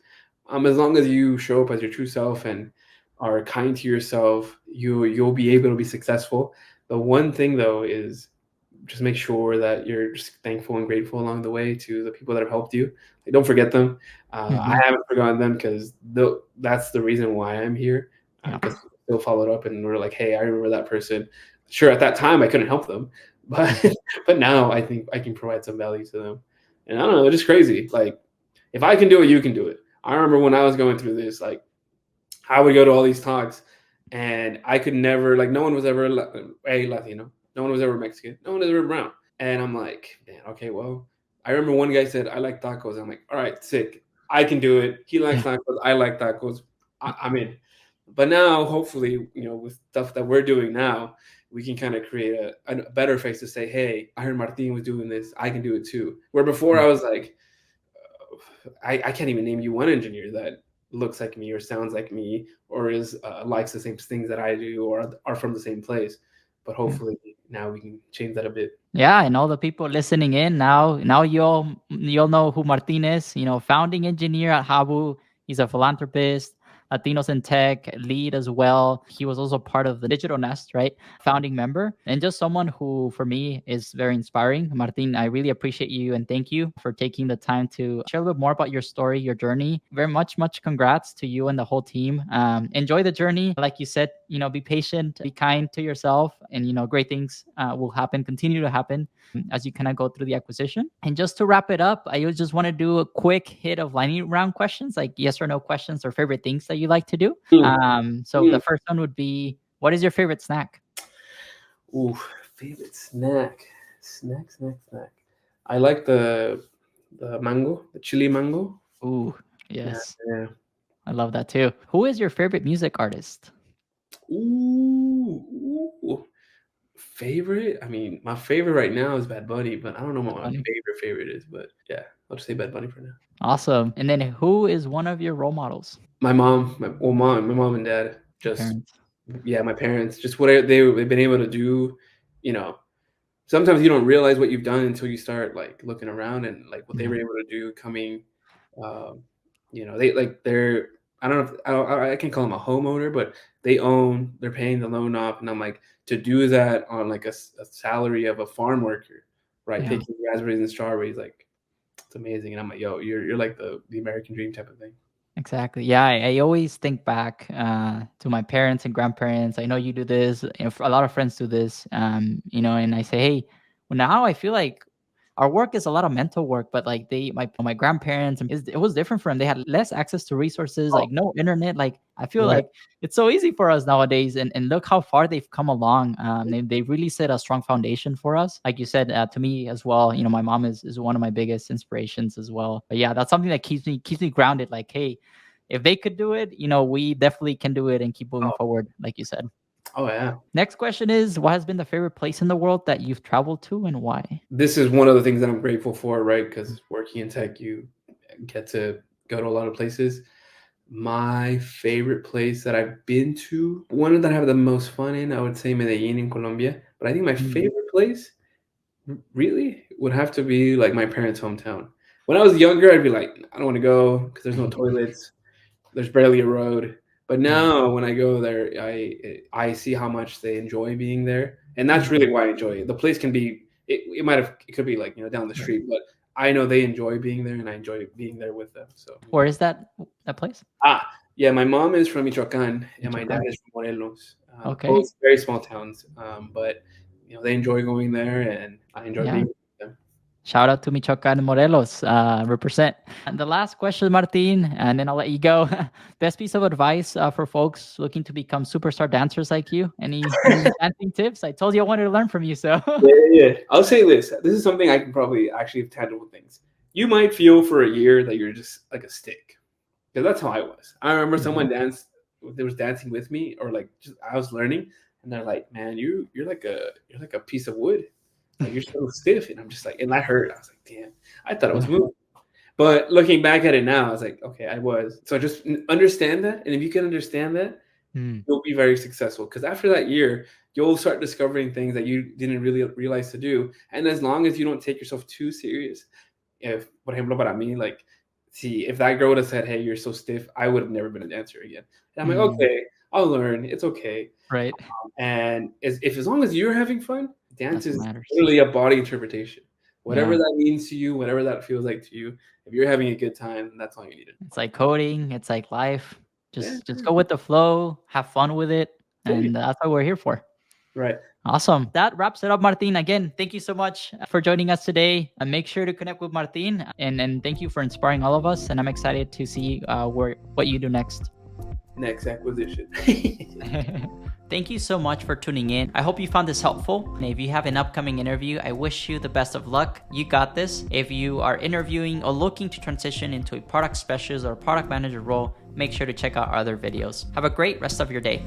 [SPEAKER 1] As long as you show up as your true self and are kind to yourself, you'll be able to be successful. The one thing though is just make sure that you're just thankful and grateful along the way to the people that have helped you. Like, don't forget them. I
[SPEAKER 2] Mhm.
[SPEAKER 1] haven't forgotten them, because that's the reason why I'm here.
[SPEAKER 2] Yeah.
[SPEAKER 1] Because still followed up and were like, hey, I remember that person. Sure, at that time I couldn't help them, but but now I think I can provide some value to them. And I don't know, it's just crazy. Like, if I can do it, you can do it. I remember when I was going through this, like, I would go to all these talks, and I could never, like, no one was ever a Latino, no one was ever Mexican, no one was ever brown, and I'm like, man, okay, well, I remember one guy said, I like tacos. I'm like, all right, sick, I can do it. He likes
[SPEAKER 2] Yeah.
[SPEAKER 1] tacos, I like tacos, I'm in. But now, hopefully, with stuff that we're doing now, we can kind of create a better face to say, hey, I heard Martin was doing this, I can do it too. Where before I was like, I can't even name you one engineer that looks like me or sounds like me or is likes the same things that I do or are from the same place. But
[SPEAKER 2] Yeah.
[SPEAKER 1] hopefully now we can change that a bit.
[SPEAKER 2] Yeah, and all the people listening in now you'll know who Martin is. Founding engineer at Habu. He's a philanthropist, Latinos in Tech lead as well. He was also part of the Digital Nest, right? Founding member, and just someone who, for me, is very inspiring. Martin, I really appreciate you and thank you for taking the time to share a little bit more about your story, your journey. Very much congrats to you and the whole team. Enjoy the journey. Like you said, be patient, be kind to yourself, and great things will happen, continue to happen as you kind of go through the acquisition. And just to wrap it up, I just want to do a quick hit of lightning round questions, like yes or no questions or favorite things that you like to do. So the first one would be, what is your favorite snack?
[SPEAKER 1] Ooh, favorite snack. Snack. I like the mango, the chili mango.
[SPEAKER 2] Ooh,
[SPEAKER 1] Yeah,
[SPEAKER 2] yes.
[SPEAKER 1] yeah.
[SPEAKER 2] I love that too. Who is your favorite music artist?
[SPEAKER 1] Ooh. Favorite? I mean, my favorite right now is Bad Bunny, but I don't know what
[SPEAKER 2] Bad
[SPEAKER 1] my
[SPEAKER 2] Bunny.
[SPEAKER 1] favorite is. But yeah, I'll just say Bad Bunny for now.
[SPEAKER 2] Awesome. And then who is one of your role models?
[SPEAKER 1] My mom, my mom and dad,
[SPEAKER 2] Your
[SPEAKER 1] just
[SPEAKER 2] parents.
[SPEAKER 1] yeah, my parents, just what they've been able to do. You know, sometimes you don't realize what you've done until you start like looking around and like what they
[SPEAKER 2] Yeah.
[SPEAKER 1] were able to do coming. Um, they're I don't know if, I can't call them a homeowner, but they're paying the loan off, and I'm like, to do that on like a salary of a farm worker, right?
[SPEAKER 2] Yeah.
[SPEAKER 1] Picking raspberries and strawberries, like it's amazing. And I'm like, yo, you're like the American dream type of thing.
[SPEAKER 2] Exactly. Yeah, I always think back to my parents and grandparents. I know you do this, and a lot of friends do this. And I say, hey, well, now I feel like our work is a lot of mental work, but like my grandparents, it was different for them. They had less access to resources,
[SPEAKER 1] Oh,
[SPEAKER 2] like no internet. Like I feel
[SPEAKER 1] right.
[SPEAKER 2] like it's so easy for us nowadays, and look how far they've come along. They really set a strong foundation for us. Like you said, to me as well. My mom is one of my biggest inspirations as well. But yeah, that's something that keeps me grounded. Like, hey, if they could do it, we definitely can do it and keep moving
[SPEAKER 1] Oh,
[SPEAKER 2] forward, like you said.
[SPEAKER 1] oh yeah.
[SPEAKER 2] Next question is, what has been the favorite place in the world that you've traveled to and why?
[SPEAKER 1] This is one of the things that I'm grateful for, right? Because working in tech, you get to go to a lot of places. My favorite place that I've been to, one that I have the most fun in, I would say Medellin in Colombia. But I think my
[SPEAKER 2] Mm,
[SPEAKER 1] favorite place really would have to be like my parents' hometown. When I was younger, I'd be like, I don't want to go because there's no toilets, there's barely a road. But
[SPEAKER 2] yeah.
[SPEAKER 1] now when I go there, I see how much they enjoy being there, and that's
[SPEAKER 2] Mhm.
[SPEAKER 1] really why I enjoy it. The place can be it could be like down the
[SPEAKER 2] Right.
[SPEAKER 1] street, but I know they enjoy being there, and I enjoy being there with them. So
[SPEAKER 2] Where is that place?
[SPEAKER 1] ah, yeah, my mom is from Michoacan and my dad
[SPEAKER 2] Michoacan.
[SPEAKER 1] is from Morelos.
[SPEAKER 2] Okay.
[SPEAKER 1] Both very small towns, but they enjoy going there, and I enjoy
[SPEAKER 2] Yeah.
[SPEAKER 1] being with them.
[SPEAKER 2] Shout out to Michoacan and Morelos. Represent. And the last question, Martin, and then I'll let you go. Best piece of advice for folks looking to become superstar dancers like you? Any dancing tips? I told you I wanted to learn from you, so.
[SPEAKER 1] Yeah. I'll say this. This is something I can probably actually have tangible things. You might feel for a year that you're just like a stick, because that's how I was. I remember someone was dancing with me, or like just I was learning, and they're like, "Man, you're like a piece of wood, like you're so stiff." And I'm just like, and that hurt. I was like, "Damn, I thought I was moving." But looking back at it now, I was like, "Okay, I was." So just understand that, and if you can understand that, you'll be very successful. Because after that year, you'll start discovering things that you didn't really realize to do. And as long as you don't take yourself too serious, if, por ejemplo, para mí, like, see, if that girl would have said, "Hey, you're so stiff," I would have never been a dancer again. And I'm like, okay, I'll learn. It's okay.
[SPEAKER 2] Right.
[SPEAKER 1] And as long as you're having fun, dance
[SPEAKER 2] That's
[SPEAKER 1] is
[SPEAKER 2] what matters.
[SPEAKER 1] literally a body interpretation. Whatever
[SPEAKER 2] Yeah.
[SPEAKER 1] that means to you, whatever that feels like to you, if you're having a good time, that's all you need.
[SPEAKER 2] It's like coding. It's like life.
[SPEAKER 1] Yeah.
[SPEAKER 2] Just go with the flow. Have fun with it,
[SPEAKER 1] Totally.
[SPEAKER 2] and that's what we're here for.
[SPEAKER 1] Right.
[SPEAKER 2] Awesome. That wraps it up, Martin. Again, thank you so much for joining us today. And make sure to connect with Martin. And thank you for inspiring all of us. And I'm excited to see what you do next.
[SPEAKER 1] Next acquisition.
[SPEAKER 2] Thank you so much for tuning in. I hope you found this helpful. And if you have an upcoming interview, I wish you the best of luck. You got this. If you are interviewing or looking to transition into a product specialist or product manager role, make sure to check out our other videos. Have a great rest of your day.